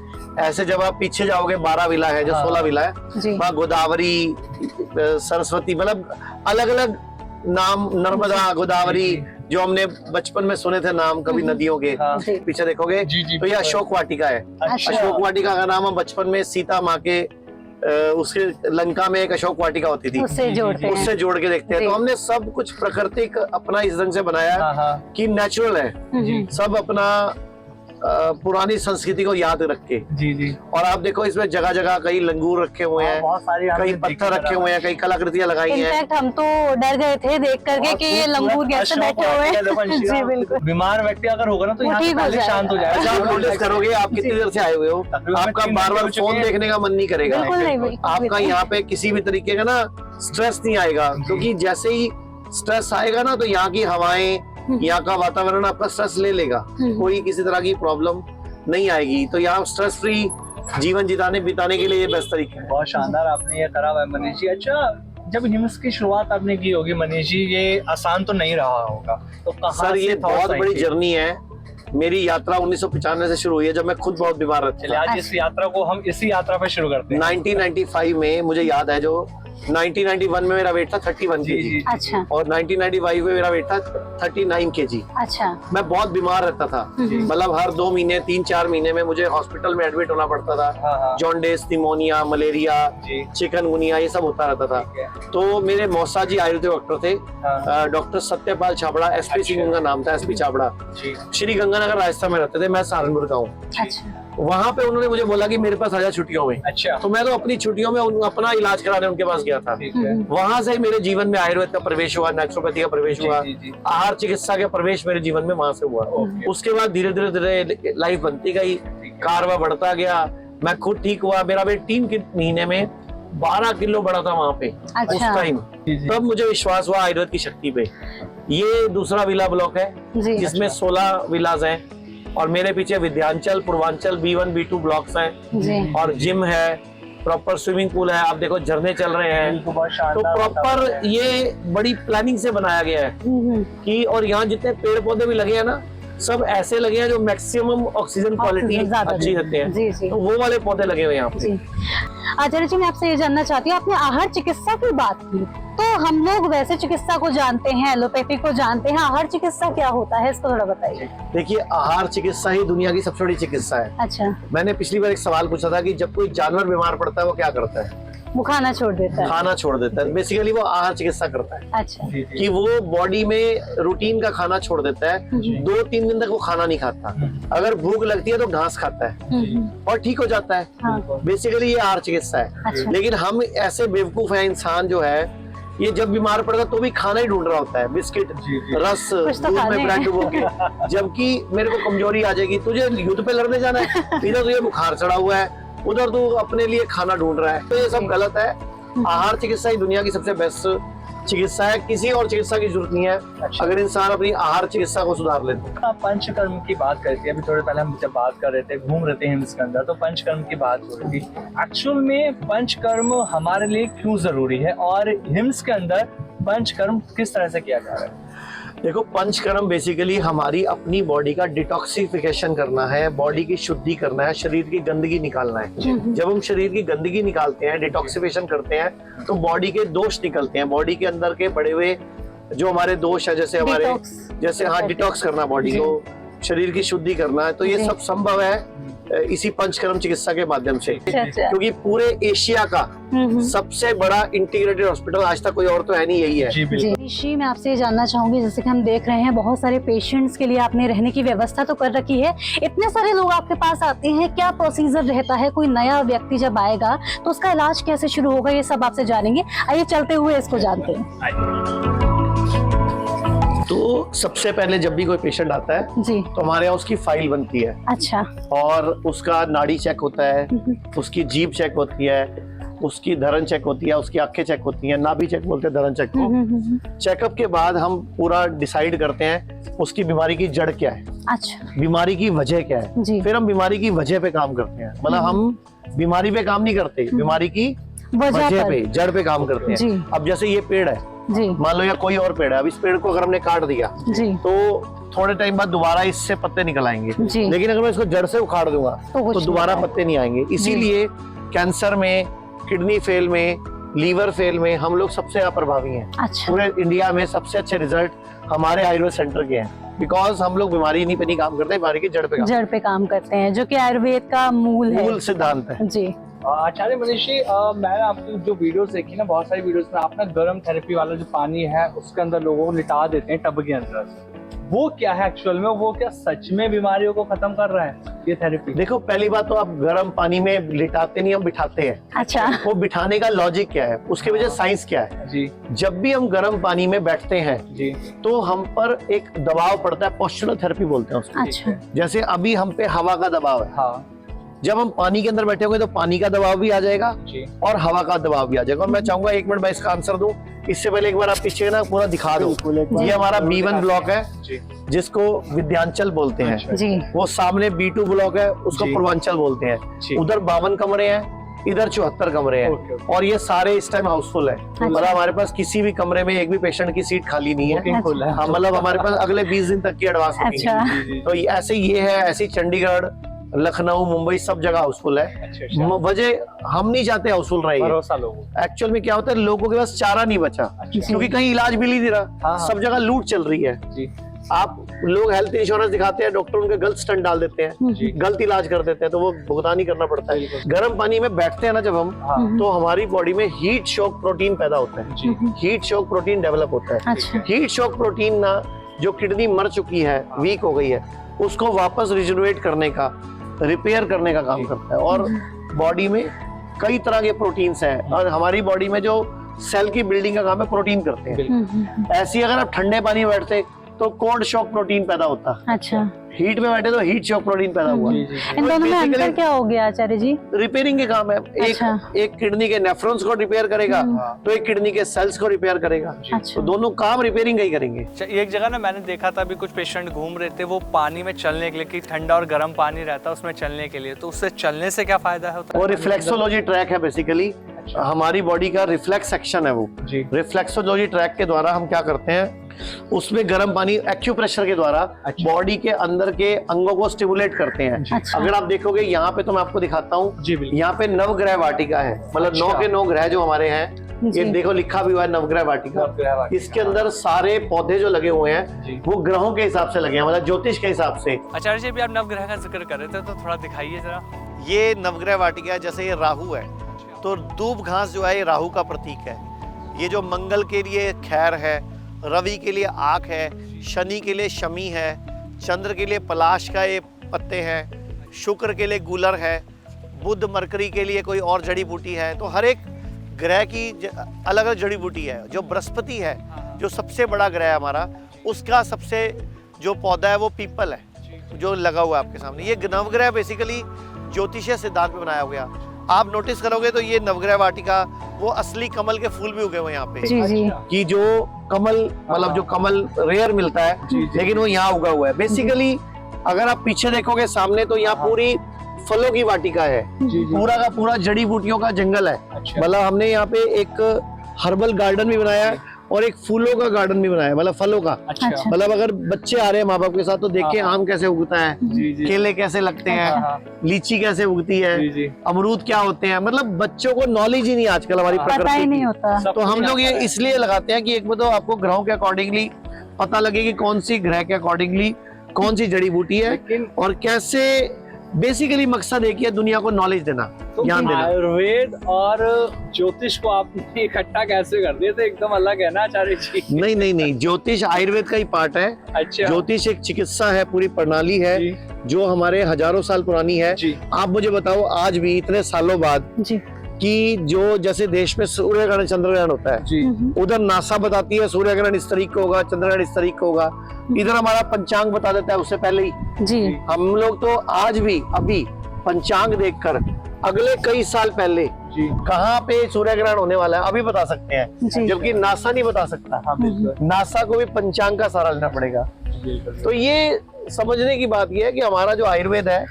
B: ऐसे जब आप पीछे जाओगे 12 विला है, जो
A: हाँ।
B: 16 विला है,
C: जी।
B: वहाँ गोदावरी, सरस्वती, मतलब अलग अलग नाम, नर्मदा, गोदावरी,
A: जी।
B: जो हमने बचपन में सुने थे नाम कभी नदियों के,
A: हाँ।
C: जी।
B: पीछे देखोगे
A: जी, जी,
B: तो ये अशोक वाटिका है।
A: अच्छा।
B: अशोक वाटिका का नाम हम बचपन में सीता माँ के उसके लंका में एक अशोक वाटिका होती थी,
C: उससे जोड़ते हैं।
B: उससे जोड़ के देखते हैं।
C: जी।
B: तो हमने सब कुछ प्राकृतिक अपना इस ढंग से बनाया
A: हाँ, हाँ,
B: कि नेचुरल है,
A: जी,
B: सब अपना पुरानी संस्कृति को याद रख के।
A: जी, जी।
B: और आप देखो इसमें जगह जगह कई लंगूर रखे हुए हैं,
A: बहुत सारी यहाँ
B: कई
A: पे
B: पत्थर रखे हुए हैं, कई कलाकृतियां लगाई हैं।
C: इनफैक्ट हम तो डर गए थे देख करके कि ये लंगूर कैसे बैठे हुए हैं। जी बिल्कुल।
A: बीमार व्यक्ति अगर होगा ना तो
C: वो
A: यहाँ से
C: ठीक हो
A: पहले
C: जाएगा।
A: शांत हो
B: अच्छा, आप
A: जाएगा।
B: नोटिस करोगे, आप कितनी देर से आए हुए हो,
A: तकरीबन
B: आपका
A: 3
B: बार बार
A: हो चुके
B: फोन
A: हैं।
B: देखने का मन नहीं करेगा।
C: बिल्कुल नहीं, बिल्कुल
B: आपका
C: नहीं।
B: यहाँ पे किसी भी तरीके का ना स्ट्रेस नहीं आएगा, क्योंकि जैसे ही स्ट्रेस आएगा ना, तो यहाँ की हवाएं, यहाँ का वातावरण आपका स्ट्रेस ले लेगा, कोई किसी तरह की प्रॉब्लम नहीं आएगी। तो यहाँ स्ट्रेस फ्री जीवन बिताने के लिए ये बेस्ट तरीका है।
A: बहुत शानदार आपने ये करा हुआ है मनीष जी। अच्छा, जब हिम्स की शुरुआत आपने की होगी मनीष जी, ये आसान तो नहीं रहा होगा, तो कहाँ
B: सर,
A: से
B: ये
A: thoughts
B: बहुत
A: आई
B: बड़ी
A: थी?
B: जर्नी है। मेरी यात्रा 1995 से शुरू हुई है, जब मैं खुद बहुत बीमार
A: चलिए
B: था।
A: आज इस यात्रा को हम इसी यात्रा पे शुरू करते हैं।
B: 1995 में मुझे याद है, जो 1991 में मेरा वेट था 31
A: जी
B: kg
A: जी
C: अच्छा
B: और 1995 में मेरा वेट था 39 kg।
C: अच्छा
B: मैं बहुत बीमार रहता था, मतलब हर 2 महीने 3-4 महीने में मुझे हॉस्पिटल में एडमिट होना पड़ता था।
A: हाँ हाँ
B: जॉन्डिस, निमोनिया, मलेरिया,
A: जी
B: चिकनगुनिया, ये सब होता रहता था।
A: ठीक है।
B: तो मेरे मौसा जी आयुर्वेदिक डॉक्टर थे,
A: हाँ
B: डॉक्टर सत्यपाल छाबड़ा, एसपी
A: अच्छा।
B: सिंह उनका नाम था, एसपी छाबड़ा,
A: जी
B: श्री गंगानगर राजस्थान में रहते थे। मैं सहारनपुर का हूँ।
C: अच्छा
B: वहां पे उन्होंने मुझे बोला कि मेरे पास आ जा छुट्टियों में,
A: अच्छा
B: तो मैं तो अपनी छुट्टियों में अपना इलाज कराने उनके पास गया था।
A: ठीक है।
B: वहां से ही मेरे जीवन में आयुर्वेद का प्रवेश हुआ, नेचुरोपैथी का प्रवेश
A: जी
B: हुआ,
A: जी जी
B: आहार चिकित्सा का प्रवेश मेरे जीवन में वहां से हुआ।
A: ओके।
B: उसके बाद धीरे धीरे लाइफ बनती गई, कारवा बढ़ता गया, मैं खुद ठीक हुआ। मेरा वेट 3 महीने में 12 किलो बढ़ा था वहां पे उस
C: अच्छा
B: टाइम।
A: जी जी
B: तब मुझे विश्वास हुआ आयुर्वेद की शक्ति पे। ये दूसरा विला ब्लॉक है,
C: जी
B: जिसमें 16 विलाज हैं और मेरे पीछे Vindhyachal, Purvanchal, B1 B2 blocks हैं
C: जी
B: और जिम है, प्रॉपर स्विमिंग पूल है। आप देखो झरने चल रहे हैं।
A: बिल्कुल, बहुत
B: तो
A: शानदार
B: प्रॉपर ये बड़ी प्लानिंग से बनाया गया है कि, और यहाँ जितने पेड़ पौधे भी लगे हैं ना, सब ऐसे लगे हैं जो मैक्सिमम ऑक्सीजन क्वालिटी
C: ऑक्सीजन ज्यादा
B: अच्छी
C: देते
B: देते हैं।
C: जी जी
B: तो वो वाले पौधे लगे हुए हैं यहाँ पे।
C: जी आचार्य जी, मैं आपसे ये जानना चाहती हूँ, आपने आहार चिकित्सा की बात की, तो हम लोग वैसे चिकित्सा को जानते हैं, एलोपैथी को जानते हैं, आहार चिकित्सा क्या होता है, इसको थोड़ा बताइए।
B: देखिए, आहार चिकित्सा ही दुनिया की सबसे बड़ी चिकित्सा है।
C: अच्छा,
B: मैंने पिछली बार एक सवाल पूछा था कि जब कोई जानवर बीमार पड़ता है वो क्या करता है?
C: वो खाना छोड़ देता है।
B: खाना छोड़ देता है। बेसिकली वो आहार चिकित्सा करता है
C: अच्छा
A: जी जी
B: कि वो बॉडी में रूटीन का खाना छोड़ देता है। 2-3 दिन तक वो खाना नहीं खाता, अगर भूख लगती है तो घास खाता है और ठीक हो जाता है।
C: हाँ
B: बेसिकली ये आहार चिकित्सा है।
C: अच्छा
B: लेकिन हम ऐसे बेवकूफ है इंसान जो है, ये जब बीमार पड़ता है तो भी खाना ही ढूंढ रहा होता है, बिस्किट,
A: जी, जी।
B: रस,
C: कुछ तो
B: दूध
C: खाने
B: में ब्रेड डुबो के। जबकि मेरे को कमजोरी आ जाएगी, तुझे युद्ध पे लड़ने जाना है, इधर तुझे बुखार चढ़ा हुआ है, उधर तू अपने लिए खाना ढूंढ रहा है। तो ये सब गलत है। आहार चिकित्सा ही दुनिया की सबसे बेस्ट चिकित्सा है, किसी और चिकित्सा की जरूरत नहीं है
A: अच्छा।
B: अगर इंसान अपनी आहार चिकित्सा को सुधार ले तो।
A: आप पंचकर्म की बात करती है, अभी थोड़े पहले हम जब बात कर रहे थे, घूम रहे थे हिम्स के अंदर, तो पंचकर्म की बात हो रही थी। एक्चुअल में पंचकर्म हमारे लिए क्यों जरूरी है और हिम्स के अंदर पंचकर्म किस तरह से किया जा रहा है?
B: देखो, पंचकर्म बेसिकली हमारी अपनी बॉडी का डिटॉक्सिफिकेशन करना है, बॉडी की शुद्धि करना है, शरीर की गंदगी निकालना है। जब हम शरीर की गंदगी निकालते हैं, डिटॉक्सिफिकेशन करते हैं, तो बॉडी के दोष निकलते हैं। बॉडी के अंदर के बड़े हुए जो हमारे दोष है, जैसे हमारे
C: Detox।
B: जैसे हाँ, डिटॉक्स करना बॉडी को, शरीर की शुद्धि करना है, तो ये
C: जी।
B: सब संभव है इसी पंचकर्म चिकित्सा के माध्यम से।
C: अच्छा।
B: क्योंकि पूरे एशिया का सबसे बड़ा इंटीग्रेटेड हॉस्पिटल आज तक कोई और तो है नहीं, यही है।
A: जी
C: जी ऋषि, मैं आपसे ये जानना चाहूंगी, जैसे कि हम देख रहे हैं बहुत सारे पेशेंट्स के लिए आपने रहने की व्यवस्था तो कर रखी है, इतने सारे लोग आपके पास आते हैं, क्या प्रोसीजर रहता है? कोई नया व्यक्ति जब आएगा तो उसका इलाज कैसे शुरू होगा, ये सब आपसे जानेंगे। आइए चलते हुए इसको जानते हैं।
B: तो सबसे पहले जब भी कोई पेशेंट आता है
C: जी
B: तो हमारे यहाँ उसकी फाइल बनती है
C: अच्छा
B: और उसका नाड़ी चेक होता है, उसकी जीभ चेक होती है, उसकी धड़न चेक होती है, उसकी आंखें चेक होती हैं, नाभि चेक बोलते हैं धड़न चेक को। चेकअप के बाद हम पूरा डिसाइड करते हैं उसकी बीमारी की जड़ क्या है,
C: अच्छा
B: बीमारी की वजह क्या है।
C: जी
B: फिर हम बीमारी की वजह पे काम करते हैं, मतलब हम बीमारी पे काम नहीं करते, बीमारी की वजह
C: वजह
B: पे,
C: पर
B: जड़ पे काम करते
C: जी।
B: हैं। अब जैसे ये पेड़ है,
C: जी
B: मान लो या कोई और पेड़ है, अब इस पेड़ को अगर हमने काट दिया
C: जी
B: तो थोड़े टाइम बाद दोबारा इससे पत्ते निकल आएंगे।
C: जी।
B: लेकिन अगर मैं इसको जड़ से उखाड़ दूंगा
C: तो कुछ
B: तो
C: नहीं
B: दोबारा
C: होगा।
B: पत्ते नहीं आएंगे। इसीलिए कैंसर में, किडनी फेल में, लीवर फेल में हम लोग सबसे ज्यादा प्रभावी हैं।
C: अच्छा
B: पूरे इंडिया में सबसे अच्छे रिजल्ट हमारे आयुर्वेद सेंटर के हैं, बिकॉज हम लोग बीमारी नहीं पे नहीं काम करते, बीमारी की जड़ पे काम
C: जड़ पे काम करते हैं, जो कि आयुर्वेद का मूल है।
B: मूल सिद्धांत है।
C: जी
A: आचार्य मनीष जी, मैंने आपकी जो वीडियोस देखी ना, बहुत सारी वीडियोस में आप ना गर्म थेरेपी वाला जो पानी है उसके अंदर लोगों को लिटा देते हैं टब के अंदर, वो क्या है एक्चुअल में? वो क्या सच में बीमारियों को खत्म कर रहा है ये थेरेपी?
B: देखो, पहली बात तो आप गर्म पानी में लिटाते नहीं, हम बिठाते हैं।
C: अच्छा
B: वो बिठाने का लॉजिक क्या है, उसके वजह साइंस क्या है।
A: जी
B: जब भी हम गर्म पानी में बैठते हैं
A: जी
B: तो हम पर एक दबाव पड़ता है, पोस्चरल थेरेपी बोलते हैं उसको।
C: अच्छा
B: जैसे अभी हम पे हवा का दबाव है,
A: हाँ
B: जब हम पानी के अंदर बैठे होंगे तो पानी का दबाव भी आ जाएगा
A: जी
B: और हवा का दबाव भी आ जाएगा। और मैं चाहूंगा 1 मिनट मैं इसका आंसर दूं, इससे पहले एक बार आप पीछे ना पूरा दिखा दो। ये हमारा B1 ब्लॉक है
A: जी
B: जिसको विध्यांचल बोलते हैं।
A: अच्छा।
C: जी
B: वो सामने B2 ब्लॉक है, उसको
A: जी।
B: पूर्वांचल बोलते
A: जी।
B: हैं। उधर 52 कमरे हैं, इधर 74 कमरे हैं
A: ओके, ओके।
B: और ये सारे इस टाइम हाउसफुल है। मतलब हमारे पास किसी भी कमरे में एक भी पेशेंट की सीट खाली नहीं है।
A: बुकिंग फुल है।
B: हाँ, मतलब हमारे पास अगले 20 दिन तक की एडवांस बुकिंग
C: अच्छा।
B: है।
A: जी, जी।
B: तो ऐसे ये है, ऐसी चंडीगढ़, लखनऊ, मुंबई सब जगह हाउसफुल है।
A: अच्छा, अच्छा।
B: वजह हम नहीं चाहते हाउसफुल रहे।
A: भरोसा लोगों
B: एक्चुअल में क्या होता है, लोगों के पास चारा नहीं बचा, क्योंकि कहीं इलाज मिल ही नहीं रहा।
A: हाँ, हाँ।
B: सब जगह लूट चल रही है।
A: जी
B: आप लोग हेल्थ इंश्योरेंस दिखाते हैं, डॉक्टर उनके गलत स्टंट डाल देते हैं,
A: जी।
B: गलत इलाज कर देते हैं, तो वो भुगतान ही करना पड़ता है।
A: बिल्कुल।
B: गर्म पानी में बैठते हैं ना जब हम,
A: हाँ
B: तो हमारी बॉडी में हीट शॉक प्रोटीन पैदा होता है।
A: जी
B: हीट शॉक प्रोटीन डेवलप होता है।
C: अच्छा।
B: हीट शॉक प्रोटीन ना, जो किडनी मर चुकी है, वीक हो गई है, उसको वापस रिजनरेट करने का, रिपेयर करने का काम करता है। और बॉडी में कई तरह के प्रोटीन्स हैं, और हमारी बॉडी में जो सेल की बिल्डिंग का काम है प्रोटीन करते हैं।
A: बिल्कुल।
B: ऐसे ही अगर आप ठंडे पानी में बैठते तो कोल्ड शॉक प्रोटीन पैदा होता,
C: अच्छा।
B: हीट में बैठे तो हीट शॉक प्रोटीन पैदा हुआ।
A: जी, जी, जी।
C: इन दोनों में
B: basically-
C: अंतर क्या हो गया आचार्य जी?
B: रिपेयरिंग के काम है।
C: अच्छा।
B: एक किडनी के नेफ्रॉन्स को रिपेयर करेगा, तो एक किडनी के सेल्स को रिपेयर करेगा।
C: अच्छा।
B: तो दोनों काम रिपेयरिंग का ही करेंगे।
A: अच्छा, एक जगह ना मैंने देखा था, अभी कुछ पेशेंट घूम रहे थे, वो पानी में चलने के लिए, कि ठंडा और गर्म पानी रहता है उसमें चलने के लिए, तो उससे चलने से क्या फायदा होता है?
B: वो रिफ्लेक्सोलॉजी ट्रैक है बेसिकली, हमारी बॉडी का रिफ्लेक्स सेक्शन है वो।
A: जी
B: रिफ्लेक्सोलॉजी ट्रैक के द्वारा हम क्या करते हैं, उसमें गर्म पानी एक्यूप्रेशर के द्वारा
A: अच्छा।
B: बॉडी के अंदर के अंगों को स्टिमुलेट करते हैं।
C: अच्छा।
B: अगर आप देखोगे यहाँ पे, तो मैं आपको दिखाता हूँ,
A: जी बिल्कुल।
B: यहाँ पे नवग्रह वाटिका है, मतलब
A: अच्छा।
B: 9 के 9 ग्रह जो हमारे हैं,
C: जी।
B: ये देखो लिखा भी हुआ है नवग्रह वाटिका।
A: नवग्रह वाटिका।
B: इसके अंदर सारे पौधे जो लगे हुए
A: जी।
B: हैं वो ग्रहों के हिसाब से लगे हैं, मतलब ज्योतिष के हिसाब से।
A: आचार्य जी, अभी आप नवग्रह का जिक्र कर रहे थे, तो थोड़ा दिखाइए जरा।
B: ये नवग्रह वाटिका है, जैसे ये राहु है, तो दूब घास जो है ये राहु का प्रतीक है। ये जो मंगल के लिए खैर है, रवि के लिए आख है, शनि के लिए शमी है, चंद्र के लिए पलाश का ये पत्ते हैं, शुक्र के लिए गुलर है, बुध मरकरी के लिए कोई और जड़ी बूटी है। तो हर एक ग्रह की अलग अलग जड़ी बूटी है। जो बृहस्पति है, जो सबसे बड़ा ग्रह है हमारा, उसका सबसे जो पौधा है वो पीपल है, जो लगा हुआ है आपके सामने। ये नवग्रह बेसिकली ज्योतिषीय सिद्धांत पे बनाया गया। आप नोटिस करोगे तो ये नवग्रह वाटिका, वो असली कमल के फूल भी उगे हुए हैं यहाँ पे।
C: जी जी।
B: कि जो कमल, मतलब जो कमल रेयर मिलता है,
A: जी, जी।
B: लेकिन वो यहाँ उगा हुआ है। बेसिकली अगर आप पीछे देखोगे सामने, तो यहाँ पूरी फलों की वाटिका है, पूरा का पूरा जड़ी बूटियों का जंगल है।
A: अच्छा।
B: मतलब हमने यहाँ पे एक हर्बल गार्डन भी बनाया है और एक फूलों का गार्डन भी बनाया है, मतलब फलों का।
A: अच्छा।
C: अच्छा।
B: मतलब अगर बच्चे आ रहे हैं माँ बाप के साथ, तो देखिए
A: हाँ।
B: आम कैसे उगता है,
A: जी जी।
B: केले कैसे लगते
A: हाँ,
B: हैं,
A: हाँ।
B: लीची कैसे उगती है,
A: जी जी।
B: अमरूद क्या होते हैं। मतलब बच्चों को नॉलेज ही नहीं आजकल हमारी
A: हाँ।
C: पता ही
B: प्रकृति
C: नहीं
B: की।
C: होता।
A: सब
B: तो हम
A: कुछ
B: लोग ये
A: आता है।
B: इसलिए लगाते हैं कि एक तो आपको ग्रहों के अकॉर्डिंगली पता लगे कि कौन सी ग्रह के अकॉर्डिंगली कौन सी जड़ी बूटी है,
A: लेकिन
B: और कैसे। बेसिकली मकसद एक ही है, दुनिया को नॉलेज देना,
A: तो
B: ज्ञान देना।
A: आयुर्वेद और ज्योतिष को आपने इकट्ठा कैसे कर दिए थे? एकदम अलग है ना आचार्य जी?
B: नहीं नहीं नहीं, ज्योतिष आयुर्वेद का ही पार्ट है।
A: अच्छा।
B: ज्योतिष एक चिकित्सा है, पूरी प्रणाली है,
A: जी
B: जो हमारे हजारों साल पुरानी है।
A: जी।
B: आप मुझे बताओ, आज भी इतने सालों बाद,
C: जी।
B: कि जो जैसे देश में सूर्य ग्रहण चंद्र ग्रहण होता है,
A: जी
B: उधर नासा बताती है सूर्य ग्रहण इस तारीख को होगा, चंद्र ग्रहण इस तारीख को होगा। इधर हमारा पंचांग बता देता है उससे पहले ही।
C: जी।
B: हम लोग तो आज भी अभी पंचांग देखकर अगले कई साल पहले
A: जी।
B: कहाँ पे सूर्य ग्रहण होने वाला है अभी बता सकते हैं,
C: जी।
B: जबकि नासा नहीं बता सकता।
A: हाँ बिल्कुल
B: नासा को भी पंचांग का सहारा लेना पड़ेगा।
A: बिल्कुल।
B: तो ये समझने की बात ये है कि हमारा जो आयुर्वेद है,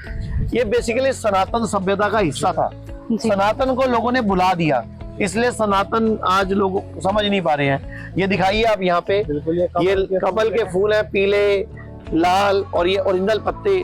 B: ये बेसिकली सनातन सभ्यता का हिस्सा था।
C: जी।
B: सनातन को लोगों ने भुला दिया, इसलिए सनातन आज लोग समझ नहीं पा रहे हैं। ये दिखाइए आप यहाँ पे,
A: बिल्कुल।
B: ये कमल के फूल हैं, पीले, लाल, और ये ओरिजिनल पत्ते।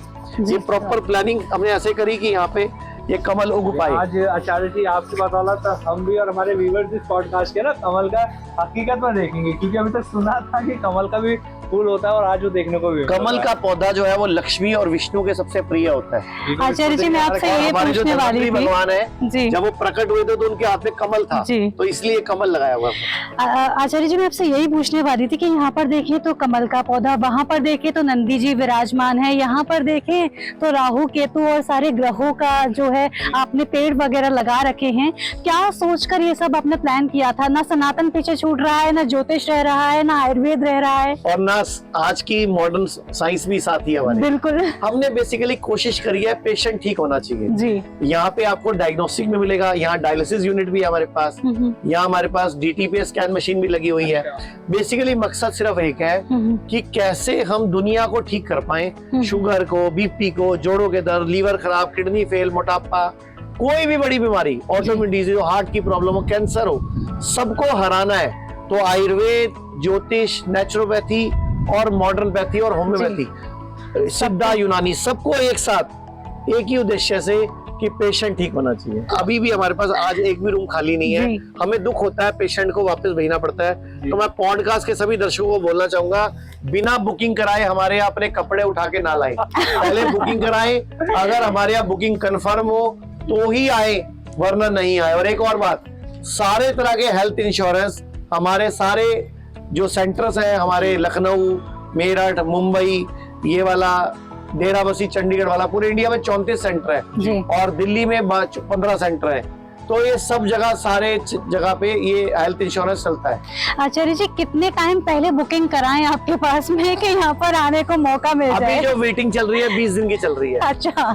B: ये प्रॉपर प्लानिंग हमने ऐसे करी कि यहाँ पे ये कमल उग पाए।
A: आज आचार्य जी आपसे बात वाला था, हम भी और हमारे व्यूअर्स इस पॉडकास्ट के ना कमल का हकीकत में देखेंगे, क्योंकि अभी तक सुना था कि कमल का भी फूल होता है, और आज वो देखने को भी
B: कमल का पौधा जो है वो लक्ष्मी और विष्णु के सबसे प्रिय होता है।
C: आचार्य जी, मैं आपसे ये
B: हमारे जो
C: पूछने वाली
B: धन्वंतरी
C: थी।
B: भगवान है,
C: जी।
B: जब वो प्रकट हुए थे तो उनके हाथ में कमल था,
C: जी।
B: तो इसलिए कमल लगाया हुआ है।
C: आचार्य जी, मैं आपसे यही पूछने वाली थी कि यहाँ पर देखें तो कमल का पौधा, वहाँ पर देखें तो नंदी जी विराजमान है, यहाँ पर देखें तो राहु केतु और सारे ग्रहों का जो है आपने पेड़ वगैरह लगा रखे हैं। क्या सोचकर ये सब आपने प्लान किया था? ना सनातन पीछे छूट रहा है, ना ज्योतिष रह रहा है, ना आयुर्वेद रह रहा है,
B: और ना आज की मॉडर्न साइंस भी साथ ही है हमारे।
C: बिल्कुल।
B: हमने बेसिकली कोशिश करी है पेशेंट ठीक होना चाहिए।
C: जी।
B: यहाँ पे आपको डायग्नोस्टिक में मिलेगा, यहाँ डायलिसिस यूनिट भी है हमारे पास, यहाँ हमारे पास DTP स्कैन मशीन भी लगी हुई है। बेसिकली मकसद सिर्फ एक है कि कैसे हम दुनिया को ठीक कर पाए, शुगर को, BP को, जोड़ों के दर्द, लीवर खराब, किडनी फेल, मोटापा, कोई भी बड़ी बीमारी, ऑटोइम्यून डिजीज हो, हार्ट की प्रॉब्लम हो, कैंसर हो, सबको हराना है तो आयुर्वेद, ज्योतिष, नेचुरोपैथी और मॉडर्नपैथी और होम्योपैथी, सिद्धा, यूनानी, सबको एक साथ एक ही उद्देश्य से कि पेशेंट ठीक होना चाहिए। अभी भी हमारे पास आज एक भी रूम खाली नहीं है, हमें दुख होता है, पेशेंट को वापस भेजना पड़ता है। तो मैं पॉडकास्ट के सभी दर्शकों को बोलना चाहूंगा, बिना बुकिंग कराए हमारे यहाँ अपने कपड़े उठा के ना लाएं, पहले बुकिंग कराएं। अगर हमारे यहाँ बुकिंग कंफर्म हो तो ही आए, वरना नहीं आए। और एक और बात, सारे तरह के हेल्थ इंश्योरेंस हमारे सारे जो सेंटर्स हैं, हमारे लखनऊ, मेरठ, मुंबई, ये वाला डेराबस्सी, चंडीगढ़ वाला, पूरे इंडिया में 34 सेंटर है और दिल्ली में 15 सेंटर है। तो ये सब जगह, सारे जगह पे ये हेल्थ इंश्योरेंस चलता है।
C: आचार्य जी, कितने टाइम पहले बुकिंग कराएं आपके पास में कि यहाँ पर आने को मौका मिल जाए?
B: अभी जो वेटिंग चल रही है 20 दिन की चल रही है।
C: अच्छा,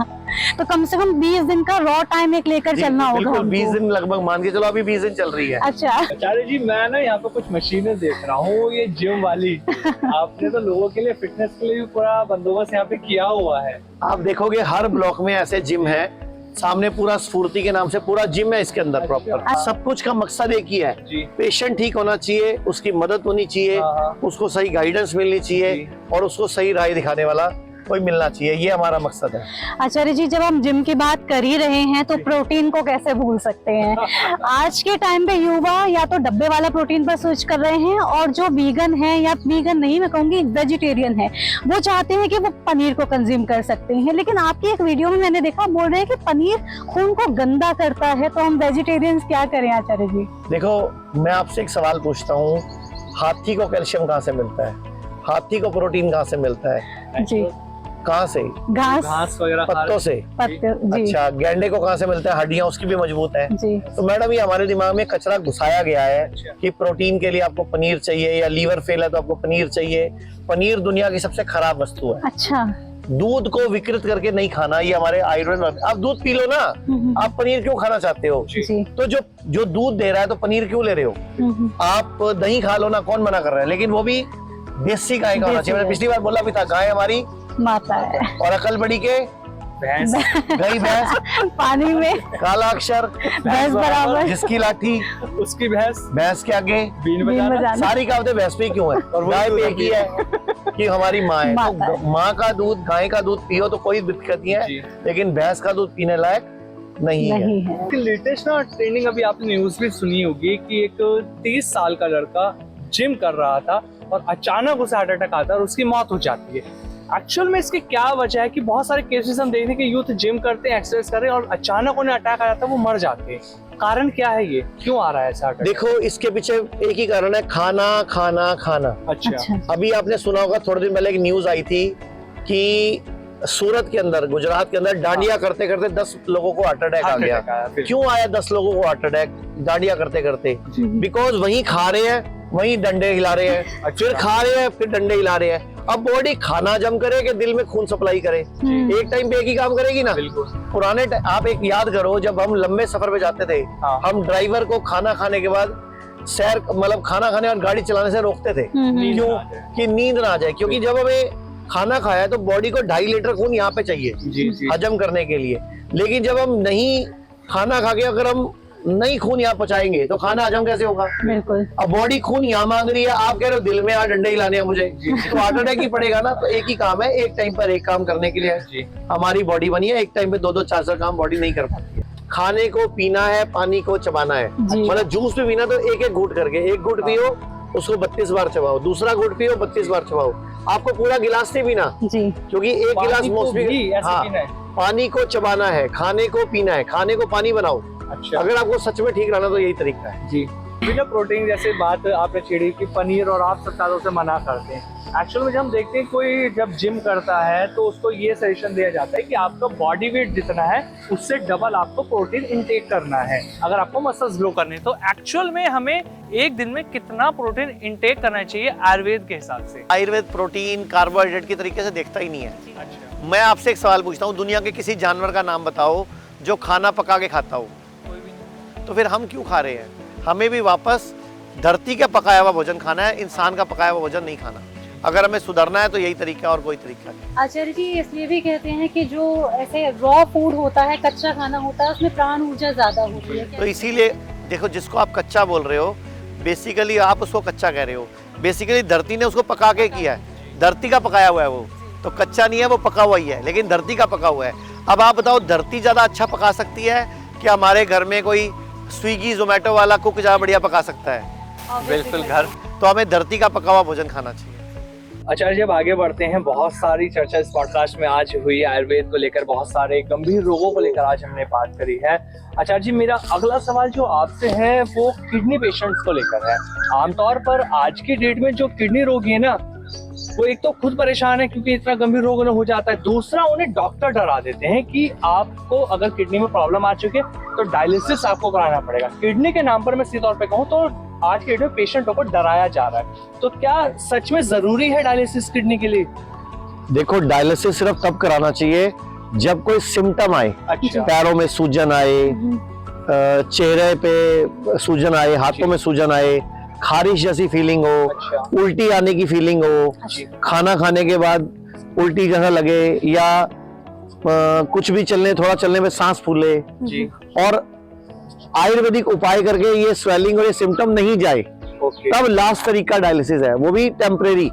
C: तो कम से कम 20 दिन का रॉ टाइम एक लेकर चलना होगा।
B: बिल्कुल 20 दिन लगभग मान के चलो, अभी 20 दिन चल रही है।
C: अच्छा
A: आचार्य जी, मैं ना यहाँ पे कुछ मशीनें देख रहा हूँ, ये जिम वाली। आपने तो लोगों के लिए, फिटनेस के लिए भी पूरा बंदोबस्त यहाँ पे किया हुआ है।
B: आप देखोगे हर ब्लॉक में ऐसे जिम है, सामने पूरा स्फूर्ति के नाम से पूरा जिम है इसके अंदर प्रॉपर। सब कुछ का मकसद एक ही है, पेशेंट ठीक होना चाहिए, उसकी मदद होनी चाहिए, उसको सही गाइडेंस मिलनी चाहिए और उसको सही राय दिखाने वाला कोई मिलना चाहिए, ये हमारा मकसद है।
C: आचार्य जी, जब हम जिम की बात कर ही रहे हैं तो प्रोटीन को कैसे भूल सकते हैं? आज के टाइम पे युवा या तो डब्बे वाला प्रोटीन पर स्विच कर रहे हैं, और जो वीगन है, या वीगन नहीं मैं कहूंगी वेजिटेरियन है, वो चाहते हैं कि वो पनीर को कंज्यूम कर सकते हैं। लेकिन आपकी एक वीडियो में मैंने देखा, बोल रहे हैं कि पनीर खून को गंदा करता है, तो हम वेजिटेरियंस क्या करें आचार्य जी?
B: देखो, मैं आपसे एक सवाल पूछता हूँ, हाथी को कैल्शियम कहाँ से मिलता है? हाथी को प्रोटीन कहाँ से मिलता है?
C: जी,
B: कहाँ से?
A: घास वगैरह,
B: पत्तों से।
C: जी।
B: अच्छा, गैंडे को कहाँ से मिलता है? हड्डियां उसकी भी मजबूत है।
C: जी।
B: तो मैडम, ये हमारे दिमाग में कचरा घुसाया गया है कि प्रोटीन के लिए आपको पनीर चाहिए, या लीवर फेल है तो आपको पनीर चाहिए। पनीर दुनिया की सबसे खराब वस्तु है।
C: अच्छा,
B: दूध को विकृत करके नहीं खाना, ये हमारे आयुर्वेद। आप दूध पी लो ना, आप पनीर क्यों खाना चाहते हो?
C: जी।
B: तो जो दूध दे रहा है तो पनीर क्यों ले रहे हो? आप दही खा लो ना, कौन मना कर रहा है? लेकिन वो भी देसी गाय का होना चाहिए। मैंने पिछली बार बोला भी था, गाय हमारी
C: माता है।
B: और अकल बड़ी के
A: भैंस,
B: गई भैंस,
C: पानी में
B: काला अक्षर
C: भैंस बराबर,
B: जिसकी लाठी
A: उसकी भैंस,
B: भैंस के आगे
A: बीन
C: बीन
A: बजाना।
C: बजाना।
B: सारी कहावतें भैंस पे क्यों है? और गाय पे एक ही है कि हमारी माँ है।
C: माता
B: तो
C: है।
B: माँ का दूध, गाय का दूध पियो तो कोई दिक्कत नहीं है, लेकिन भैंस का दूध पीने लायक नहीं है।
A: लेटेस्ट ना ट्रेंडिंग, अभी आपने न्यूज भी सुनी होगी कि एक 30 साल का लड़का जिम कर रहा था और अचानक उसे हार्ट अटैक आता है और उसकी मौत हो जाती है। एक्चुअल में इसकी क्या वजह है कि बहुत सारे केसेस हम देखते हैं कि यूथ जिम करते हैं, एक्सरसाइज कर रहे हैं और अचानक उन्हें अटैक आ जाता है, वो मर जाते हैं। कारण क्या है, ये क्यों आ रहा है ऐसा?
B: देखो, इसके पीछे एक ही कारण है, खाना खाना खाना।
A: अच्छा।
B: अभी आपने सुना होगा, थोड़े दिन पहले एक न्यूज आई थी कि सूरत के अंदर, गुजरात के अंदर डांडिया करते करते 10 लोगों को हार्ट अटैक आ गया। क्यों आया 10 लोगों को हार्ट अटैक डांडिया करते करते? बिकॉज वहीं खा रहे हैं, वहीं डंडे हिला रहे हैं, फिर खा रहे हैं, फिर डंडे हिला रहे हैं। अब बॉडी खाना जम करे कि दिल में खून सप्लाई करे? एक टाइम पे एक ही काम करेगी ना। पुराने आप एक याद करो, जब हम लंबे सफर पे जाते थे, हम ड्राइवर को खाना खाने के बाद सैर, मतलब खाना खाने और गाड़ी चलाने से रोकते थे। क्यों? कि नींद ना आ जाए। क्योंकि जब हमें खाना खाया तो बॉडी को 2.5 लीटर खून यहाँ पे चाहिए हजम करने के लिए। लेकिन जब हम नहीं खाना खा के, अगर हम नहीं खून यहाँ पहुंचाएंगे तो खाना हजम कैसे होगा?
C: बिल्कुल।
B: अब बॉडी खून यहाँ मांग रही है, आप कह रहे हो दिल में यहाँ डंडे हिलाने हैं मुझे, तो हार्ट अटैक ही पड़ेगा ना। तो एक ही काम है, एक टाइम पर एक काम करने के लिए हमारी बॉडी बनी है। एक टाइम पे 2-2 4-4 काम बॉडी नहीं कर पाती है। खाने को पीना है, पानी को चबाना है। मतलब जूस भी पीना तो एक एक घूट करके, एक घूट पियो उसको 32 बार चबाओ, दूसरा घूट पियो 32 बार चबाओ। आपको पूरा गिलास नहीं पीना, क्योंकि एक गिलास मोस्टली, हाँ, पानी को चबाना है, खाने को पीना है, खाने को पानी बनाओ। अच्छा। अगर आपको सच में ठीक रहना तो यही तरीका है जी।
A: बिना प्रोटीन जैसे बात आपने छेड़ी कि पनीर, और आप सब चीजों से मना करते हैं। एक्चुअल में जब हम देखते हैं कोई जब जिम करता है तो उसको ये सजेशन दिया जाता है कि आपका बॉडी वेट जितना है उससे डबल आपको प्रोटीन इंटेक करना है अगर आपको मसल्स ग्रो करने। तो एक्चुअल में हमें एक दिन में कितना प्रोटीन इंटेक करना चाहिए आयुर्वेद के हिसाब से?
B: आयुर्वेद प्रोटीन कार्बोहाइड्रेट की तरीके से देखता ही नहीं है। अच्छा। मैं आपसे एक सवाल पूछता हूँ, दुनिया के किसी जानवर का नाम बताओ जो खाना पका के खाता हो। तो फिर हम क्यों खा रहे हैं? हमें भी वापस धरती का पकाया हुआ भोजन खाना है, इंसान का पकाया हुआ भोजन नहीं खाना। अगर हमें सुधरना है तो यही तरीका है और कोई तरीका नहीं।
C: आचार्य जी इसलिए भी कहते हैं कि जो ऐसे रॉ फूड होता है, कच्चा खाना होता है, उसमें प्राण ऊर्जा ज्यादा होती है।
B: तो इसीलिए देखो, जिसको आप कच्चा बोल रहे हो, बेसिकली आप उसको कच्चा कह रहे हो। बेसिकली धरती ने उसको पका के किया है, धरती का पकाया हुआ है वो, तो कच्चा नहीं है, वो पका हुआ ही है, लेकिन धरती का पका हुआ है। अब आप बताओ, धरती ज्यादा अच्छा पका सकती है कि हमारे घर में कोई स्विगी जोमेटो वाला कुक ज्यादा बढ़िया पका सकता है?
A: बिल्कुल घर।
B: तो हमें धरती का पका हुआ भोजन खाना चाहिए।
A: आचार्य जब आगे बढ़ते हैं, बहुत सारी चर्चा इस पॉडकास्ट में आज हुई आयुर्वेद को लेकर, बहुत सारे गंभीर रोगों को लेकर आज हमने बात करी है। आचार्य जी, मेरा अगला सवाल जो आपसे है वो किडनी पेशेंट्स को लेकर है। आमतौर पर आज की डेट में जो किडनी रोगी है ना, वो एक तो खुद परेशान है क्योंकि इतना गंभीर रोग उन्हें हो जाता है, दूसरा उन्हें डॉक्टर डरा देते हैं कि आपको अगर किडनी में प्रॉब्लम आ चुकी है तो डायलिसिस आपको कराना पड़ेगा। किडनी के नाम पर मैं सीधे तौर पे कहूँ तो आज के डेट में पेशेंटों को डराया जा रहा है। तो क्या सच में जरूरी है डायलिसिस किडनी के लिए?
B: देखो, डायलिसिस सिर्फ तब कराना चाहिए जब कोई सिम्टम आए।
A: अच्छा।
B: पैरों में सूजन आए, चेहरे पे सूजन आए, हाथों में सूजन आए, खारिश जैसी फीलिंग हो,
A: अच्छा।
B: उल्टी आने की फीलिंग हो, खाना खाने के बाद उल्टी जैसा लगे, या कुछ भी थोड़ा चलने में सांस फूले,
A: जी।
B: और आयुर्वेदिक उपाय करके ये स्वेलिंग और ये सिम्टम नहीं जाए, तब लास्ट तरीका डायलिसिस है, वो भी टेम्परेरी,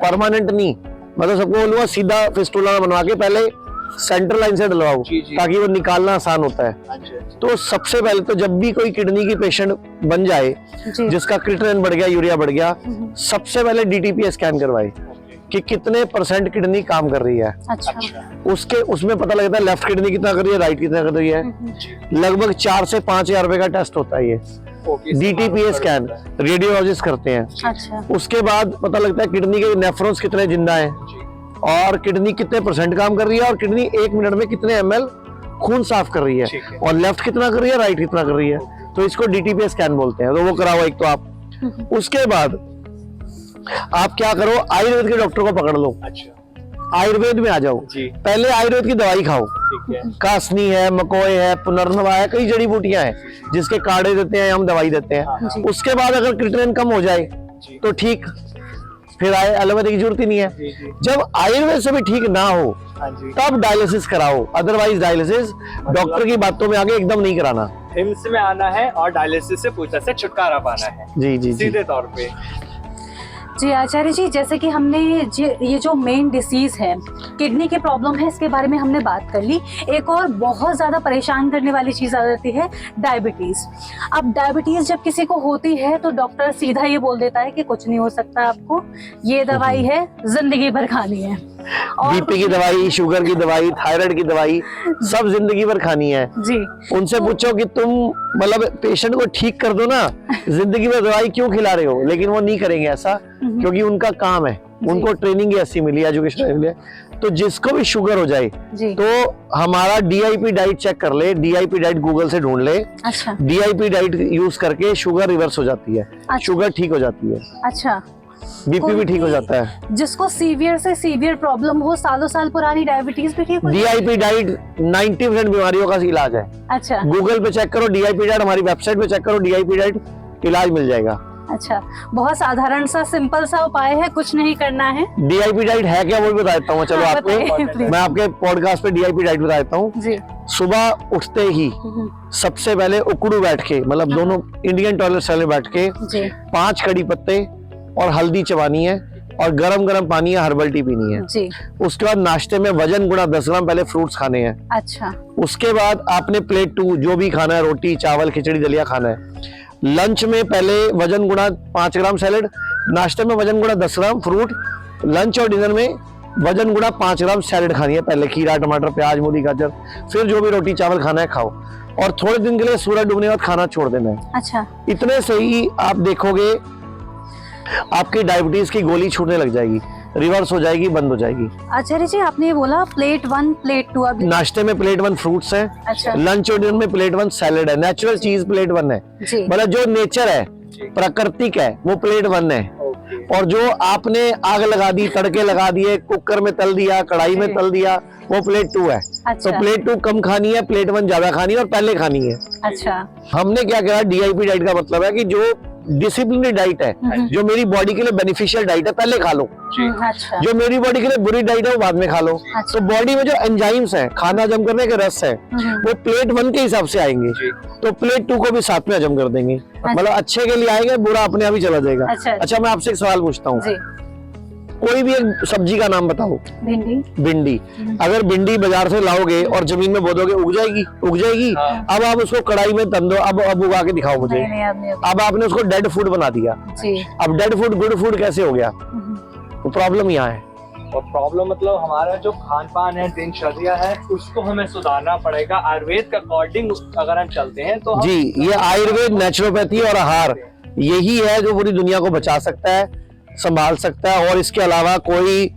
B: परमानेंट नहीं। मतलब सबको बोलूंगा सीधा फिस्टुला बनवा के पहले सेंट्रल लाइन से डलवाओ, ताकि वो निकालना आसान होता है। तो सबसे पहले तो जब भी कोई किडनी की पेशेंट बन जाए जिसका क्रिएटिनिन बढ़ गया, यूरिया बढ़ गया, सबसे पहले DTPA स्कैन करवाए कि कितने % किडनी काम कर रही है।
C: अच्छा।
B: उसमें पता लगता है लेफ्ट किडनी कितना कर रही है, राइट कितना कर रही है। लगभग 4 से 5 हजार रुपए का टेस्ट होता है ये, DTPA स्कैन रेडियोलॉजिस्ट करते हैं।
C: अच्छा।
B: उसके बाद पता लगता है किडनी के नेफ्रॉन्स कितने जिंदा हैं, और किडनी कितने % काम कर रही है, और किडनी 1 मिनट में कितने ml खून साफ कर रही है, और लेफ्ट कितना कर रही है, राइट कितना कर रही है। तो इसको DTPA स्कैन बोलते हैं। तो वो कराओ एक तो आप। उसके बाद आप क्या करो, आयुर्वेद के डॉक्टर को पकड़ लो।
A: अच्छा।
B: आयुर्वेद में आ जाओ। पहले आयुर्वेद की दवाई खाओ। कासनी है, मकोए है, पुनर्नवा है, कई जड़ी बूटियां हैं जिसके काढ़े देते हैं, हम दवाई देते हैं। उसके बाद अगर क्रिएटिनिन कम हो जाए तो ठीक, फिर एलोपैथी की जरूरत ही नहीं है। जब आयुर्वेद से भी ठीक ना हो तब डायलिसिस कराओ, अदरवाइज डायलिसिस डॉक्टर की बातों में आगे एकदम नहीं कराना।
A: हिम्स में आना है और डायलिसिस से पूछा से छुटकारा पाना है।
B: जी जी
A: सीधे तौर पे।
C: जी आचार्य जी, जैसे कि हमने ये जो मेन डिसीज है, किडनी के प्रॉब्लम है, इसके बारे में हमने बात कर ली। एक और बहुत ज़्यादा परेशान करने वाली चीज़ आ जाती है डायबिटीज़। अब डायबिटीज़ जब किसी को होती है तो डॉक्टर सीधा ये बोल देता है कि कुछ नहीं हो सकता, आपको ये दवाई है, जिंदगी भर खानी है।
B: बीपी की दवाई, शुगर की दवाई, थायराइड की दवाई, सब जिंदगी भर खानी है।
C: जी।
B: उनसे पूछो कि तुम मतलब पेशेंट को ठीक कर दो ना, जिंदगी भर दवाई क्यों खिला रहे हो, लेकिन वो नहीं करेंगे ऐसा, क्योंकि उनका काम है, उनको ट्रेनिंग ऐसी मिली, एजुकेशन मिली है। तो जिसको भी शुगर हो जाए तो हमारा DIP डाइट चेक कर ले, DIP डाइट गूगल से ढूंढ ले।
C: अच्छा।
B: DIP डाइट यूज करके शुगर रिवर्स हो जाती है।
C: अच्छा।
B: शुगर ठीक हो जाती है।
C: अच्छा।
B: BP भी ठीक हो जाता है।
C: जिसको सीवियर से सीवियर प्रॉब्लम हो, सालों साल पुरानी डायबिटीज भी ठीक हो जाती है।
B: DIP डाइट 90% बीमारियों का इलाज है।
C: अच्छा।
B: गूगल पे चेक करो DIP डाइट, हमारी वेबसाइट पे चेक करो DIP डाइट, इलाज मिल जाएगा।
C: अच्छा, बहुत साधारण सा सिंपल सा उपाय है, कुछ नहीं करना है।
B: DIP डाइट है क्या वो भी बता देता हूँ। चलो आपको मैं आपके पॉडकास्ट पे DIP डाइट बता देता हूँ। सुबह उठते ही सबसे पहले उकड़ू बैठ के, मतलब दोनों इंडियन टॉयलेट स्टाइल में बैठ के 5 कड़ी पत्ते और हल्दी चबानी है, और गरम गरम पानी या हर्बल टी पीनी है जी। उसके बाद नाश्ते में वजन गुणा 10 ग्राम पहले फ्रूट्स खाने हैं।
C: अच्छा।
B: उसके बाद आपने प्लेट 2 जो भी खाना है, रोटी चावल खिचड़ी दलिया खाना है। लंच में पहले वजन गुणा 5 ग्राम सैलेड, नाश्ते में वजन गुणा 10 ग्राम फ्रूट, लंच और डिनर में वजन गुणा 5 ग्राम सैलेड खानी है। पहले खीरा टमाटर प्याज मूली गाजर, फिर जो भी रोटी चावल खाना है खाओ, और थोड़े दिन के लिए सूरज डूबने के बाद खाना छोड़ देना है। अच्छा। इतने से ही आप देखोगे आपकी डायबिटीज की गोली छूटने लग जाएगी, रिवर्स हो जाएगी, बंद हो जाएगी।
C: आचार्य जी, आपने ये बोला प्लेट 1 प्लेट 2, अभी
B: नाश्ते में प्लेट 1 फ्रूट्स है। अच्छा। लंच और डिनर में प्लेट 1 सैलेड है, नेचुरल चीज प्लेट 1 है, मतलब जो नेचर है प्राकृतिक है वो प्लेट 1 है। और जो आपने आग लगा दी, तड़के लगा दिए, कुकर में तल दिया, कढ़ाई में तल दिया, वो प्लेट 2 है। अच्छा। तो प्लेट 2 कम खानी है, प्लेट 1 ज्यादा खानी है और पहले खानी है। अच्छा। हमने क्या कहा, DIP डाइट का मतलब है कि जो डिसिप्लिनरी डाइट है, जो मेरी बॉडी के लिए बेनिफिशियल डाइट है पहले खा लो,
C: अच्छा
B: जो मेरी बॉडी के लिए बुरी डाइट है वो बाद में खा लो।
C: अच्छा।
B: तो बॉडी में जो एंजाइम्स है, खाना हजम करने के रस है, वो प्लेट 1 के हिसाब से आएंगे, तो प्लेट 2 को भी साथ में हजम कर देंगे। मतलब अच्छे के लिए आएंगे, बुरा अपने आप ही चला जाएगा। अच्छा मैं आपसे एक सवाल पूछता हूँ, कोई भी एक सब्जी का नाम बताओ। भिंडी। अगर भिंडी बाजार से लाओगे और जमीन में बो दोगे, उग जाएगी? उग जाएगी। अब आप उसको कढ़ाई में तल दो, अब उगा के दिखाओ मुझे। अब आपने उसको डेड फूड बना दिया। अब डेड फूड गुड फूड कैसे हो गया? तो प्रॉब्लम यहाँ है।
A: और प्रॉब्लम मतलब हमारा जो खान पान है, दिनचर्या है, उसको हमें सुधारना पड़ेगा। आयुर्वेद के अकॉर्डिंग अगर हम चलते हैं तो
B: जी, ये आयुर्वेद, नेचुरोपैथी और आहार यही है जो पूरी दुनिया को बचा सकता है, संभाल सकता है। और इसके अलावा कोई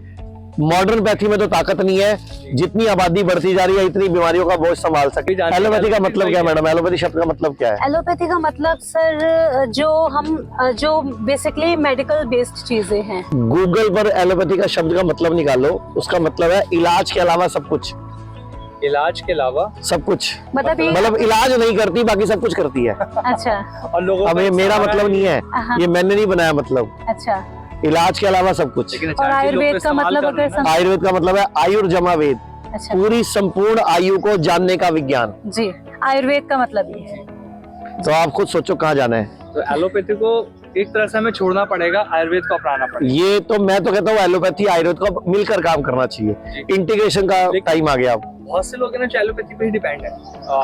B: मॉडर्न पैथी में तो ताकत नहीं है। जितनी आबादी बढ़ती जा रही है, इतनी बीमारियों का बोझ संभाल सकती है। एलोपैथी का मतलब क्या है मैडम? एलोपैथी शब्द का मतलब क्या है?
C: एलोपैथी का मतलब सर जो बेसिकली मेडिकल बेस्ड चीजें हैं।
B: गूगल पर एलोपैथी का शब्द का मतलब निकालो, उसका मतलब है इलाज के अलावा सब कुछ।
A: इलाज के अलावा सब
B: कुछ मतलब इलाज नहीं करती, बाकी सब कुछ करती है।
C: अच्छा।
A: और लोगों
B: अब ये मेरा मतलब नहीं है, ये मैंने नहीं बनाया मतलब।
C: अच्छा।
B: इलाज के अलावा सब कुछ।
C: और आयुर्वेद का मतलब
B: आयुर्वेद का मतलब है आयुर्जमा वेद।
C: अच्छा।
B: पूरी संपूर्ण आयु को जानने का विज्ञान।
C: जी, आयुर्वेद का मतलब ये है।
B: तो आप खुद सोचो कहाँ जाना है।
A: तो एलोपैथी को एक तरह से हमें छोड़ना पड़ेगा, आयुर्वेद को अपनाना पड़ेगा।
B: ये तो मैं तो कहता हूँ एलोपैथी आयुर्वेद को मिलकर काम करना चाहिए। इंटीग्रेशन का टाइम आ गया अब।
A: बहुत से लोग हैं ना एलोपैथी पे ही डिपेंड है,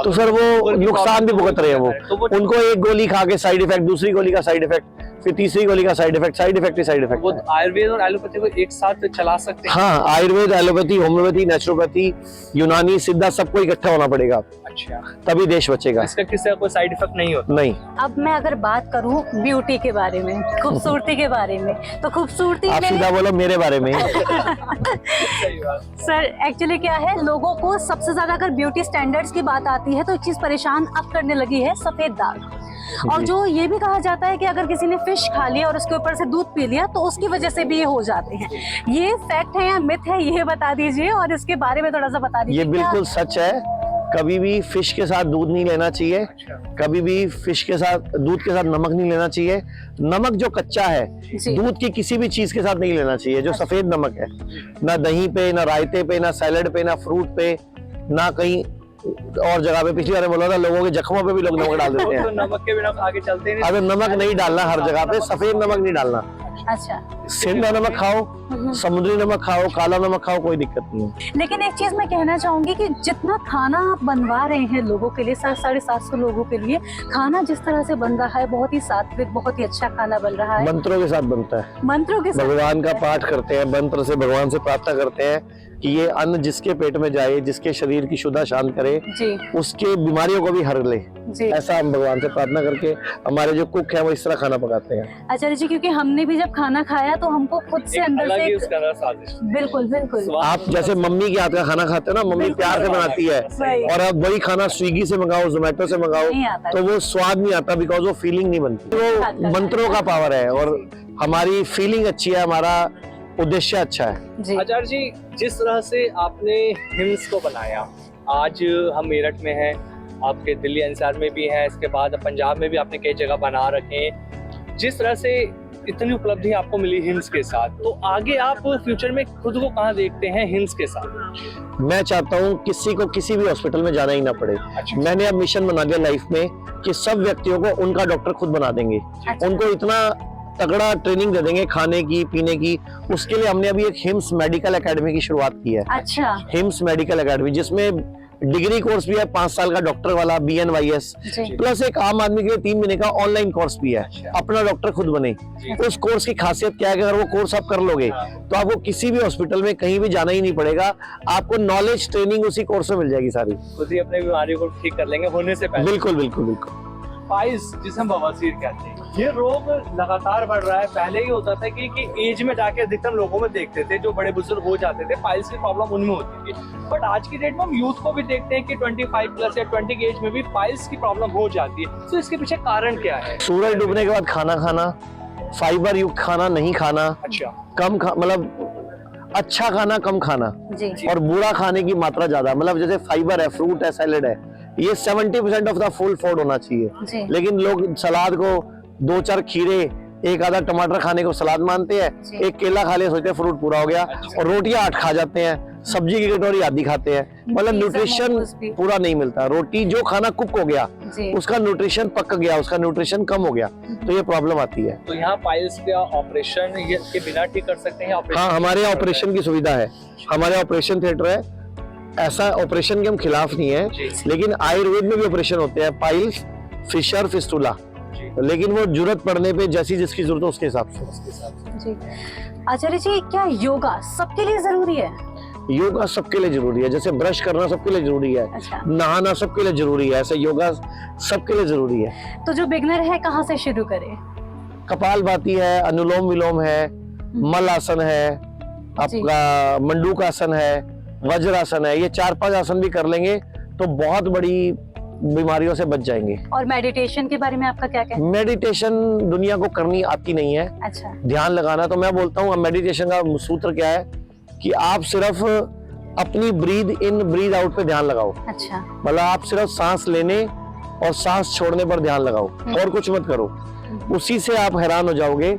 B: तो सर वो नुकसान भी भुगत रहे हैं। वो उनको एक गोली खा के साइड इफेक्ट, दूसरी गोली का साइड इफेक्ट, फिर तीसरी गोली का साइड इफेक्ट, साइड इफेक्ट ही साइड इफेक्ट।
A: वो आयुर्वेद और एलोपैथी को एक साथ चला सकते हैं।
B: हाँ, आयुर्वेद, एलोपैथी, होम्योपैथी, नेचुरोपैथी, यूनानी, सिद्धा सबको इकट्ठा होना पड़ेगा।
A: अच्छा।
B: तभी देश बचेगा।
A: इसका किसी का कोई साइड इफेक्ट नहीं होता।
B: नहीं।
C: अब मैं अगर बात करूं ब्यूटी के बारे में, खूबसूरती के बारे में, तो खूबसूरती
B: आप सीधा बोलो मेरे बारे में।
C: सर एक्चुअली क्या है, लोगों को सबसे ज्यादा अगर ब्यूटी स्टैंडर्ड्स की बात आती है तो एक चीज परेशान अब करने लगी है, सफेद दाग। और जो ये भी कहा जाता है कि अगर किसी ने फिश खा लिया और उसके ऊपर से दूध पी लिया तो उसकी वजह से भी ये हो जाते हैं। ये फैक्ट है या मिथ है, ये बता दीजिए और इसके बारे में थोड़ा सा बता दीजिए।
B: ये बिल्कुल सच है। कभी भी फिश के साथ दूध नहीं लेना चाहिए। कभी भी फिश के साथ, दूध के साथ नमक नहीं लेना चाहिए। नमक जो कच्चा है, दूध की किसी भी चीज के साथ नहीं लेना चाहिए। जो सफेद नमक है, ना दही पे, ना रायते पे, ना सैलेड पे, ना फ्रूट पे, ना कहीं और जगह पे। पिछली बार बोला था लोगों के जख्मों पे भी लोग नमक डाल देते हैं।
A: तो नमक के बिना आगे चलते नहीं।
B: अगर नमक नहीं डालना हर जगह पे, सफेद नमक नहीं डालना।
C: अच्छा।
B: सेंधा नमक खाओ, समुद्री नमक खाओ, काला नमक खाओ, कोई दिक्कत नहीं है।
C: लेकिन एक चीज मैं कहना चाहूंगी कि जितना खाना आप बनवा रहे हैं लोगों के लिए, 700-750 लोगों के लिए, खाना जिस तरह से बन रहा है बहुत ही सात्विक, बहुत ही अच्छा खाना बन रहा है।
B: मंत्रों के साथ बनता है।
C: मंत्रों के साथ
B: भगवान का पाठ करते हैं, मंत्र से भगवान से प्रार्थना करते हैं कि ये अन्न जिसके पेट में जाए, जिसके शरीर की शुद्धा शांत करे, उसके बीमारियों को भी हर ले। ऐसा हम भगवान से प्रार्थना करके हमारे जो कुक है वो इस तरह खाना पकाते हैं।
C: आचार्य जी, क्योंकि हमने भी जब खाना खाया तो हमको खुद से अंदर से बिल्कुल बिल्कुल
B: आप जैसे मम्मी के हाथ का खाना खाते हो ना, मम्मी प्यार से बनाती है, और अब वही खाना स्विगी से मंगाओ, जोमेटो से मंगाओ, तो वो स्वाद नहीं आता, बिकॉज वो फीलिंग नहीं बनती। वो मंत्रों का पावर है और हमारी फीलिंग अच्छी है, हमारा उद्देश्य अच्छा है।
A: आचार्य जी, जिस तरह से आपने हिम्स को बनाया, आज हम मेरठ में हैं, आपके दिल्ली एनसीआर में भी है, इसके बाद पंजाब में भी आपने कई जगह बना रखे हैं। जिस तरह से इतनी उपलब्धि आपको मिली हिम्स के साथ, तो आगे आप फ्यूचर में खुद को कहाँ देखते हैं हिम्स के साथ?
B: मैं चाहता हूँ किसी को किसी भी हॉस्पिटल में जाना ही ना पड़े। मैंने अब मिशन बना दिया लाइफ में कि सब व्यक्तियों को उनका डॉक्टर खुद बना देंगे। उनको इतना तगड़ा ट्रेनिंग दे देंगे खाने की, पीने की। उसके लिए हमने अभी एक हिम्स मेडिकल एकेडमी की शुरुआत की है।
C: अच्छा।
B: हिम्स मेडिकल एकेडमी, जिसमें डिग्री कोर्स भी है 5 साल का डॉक्टर वाला, BNYS, प्लस एक आम आदमी के लिए 3 महीने का ऑनलाइन कोर्स भी है। अपना डॉक्टर खुद बने। उस कोर्स की खासियत क्या है कि अगर वो कोर्स आप कर लोगे तो आपको किसी भी हॉस्पिटल में कहीं भी जाना ही नहीं पड़ेगा। आपको नॉलेज, ट्रेनिंग उसी कोर्स में मिल जाएगी सारी।
A: खुद ही अपने बीमारी को ठीक कर लेंगे होने से पहले।
B: बिल्कुल बिल्कुल बिल्कुल।
A: पाइल्स, जिसे हम बवासीर कहते हैं, ये रोग लगातार बढ़ रहा है। पहले ही होता था कि एज में जाके अधिकतर लोगों में देखते थे, जो बड़े बुजुर्ग हो जाते थे, पाइल्स की प्रॉब्लम उनमें होती थी। बट आज की डेट में हम यूथ को भी देखते हैं कि 25 प्लस या 20 की एज में भी पाइल्स की प्रॉब्लम हो जाती है। तो इसके पीछे कारण क्या है?
B: सूरज डूबने के बाद खाना खाना, फाइबर युक्त खाना नहीं खाना, कम मतलब अच्छा खाना कम खाना, और बुरा खाने की मात्रा ज्यादा। मतलब जैसे फाइबर है, फ्रूट है, सैलेड है, ये 70% ऑफ द फुल फूड होना चाहिए। लेकिन लोग सलाद को 2-4 खीरे, एक आधा टमाटर खाने को सलाद मानते हैं,
C: जी।
B: एक केला खा ले सोचते हैं फ्रूट पूरा हो गया, और रोटियां 8 खा जाते हैं, सब्जी की कटोरी आधी खाते हैं। मतलब
C: पिज़्ज़ा,
B: न्यूट्रिशन
C: मोमोज भी।
B: पूरा नहीं मिलता। रोटी जो खाना कुक हो गया
C: जी।
B: उसका न्यूट्रिशन पक गया, उसका न्यूट्रिशन कम हो गया, तो ये प्रॉब्लम आती है।
A: तो यहाँ पाइल्स का ऑपरेशन ये के बिना ठीक कर सकते हैं? ऑपरेशन
B: हाँ, हमारे यहाँ ऑपरेशन की सुविधा है, हमारे यहाँ ऑपरेशन थिएटर है। ऐसा ऑपरेशन के हम खिलाफ नहीं है,
A: जी।
B: लेकिन आयुर्वेद में भी ऑपरेशन होते हैं, पाइल्स, फिशर, फिस्टुला,
A: जी।
B: लेकिन वो जरूरत पड़ने पे जैसी जिसकी जरूरत हो उसके हिसाब से।
A: उसके साथ
C: जी आचार्य जी, क्या योगा सबके लिए जरूरी है?
B: योगा सबके लिए जरूरी है, जैसे ब्रश करना सबके लिए जरूरी है,
C: अच्छा,
B: नहाना सबके लिए जरूरी है, ऐसे योगा सबके लिए जरूरी है।
C: तो जो बिगनर है कहाँ से शुरू करे?
B: कपालभाति है, अनुलोम विलोम है, मल आसन है, आपका मंडूक आसन है, वज्रासन है, ये 4-5 आसन भी कर लेंगे तो बहुत बड़ी बीमारियों से बच जाएंगे।
C: और मेडिटेशन के बारे में आपका क्या कहना
B: मेडिटेशन दुनिया को करनी आती नहीं है,
C: है? अच्छा,
B: ध्यान लगाना। तो मैं बोलता हूँ मेडिटेशन का सूत्र क्या है कि आप सिर्फ अपनी ब्रीद इन ब्रीद आउट पे ध्यान लगाओ।
C: अच्छा,
B: मतलब आप सिर्फ सांस लेने और सांस छोड़ने पर ध्यान लगाओ, और कुछ मत करो। उसी से आप हैरान हो जाओगे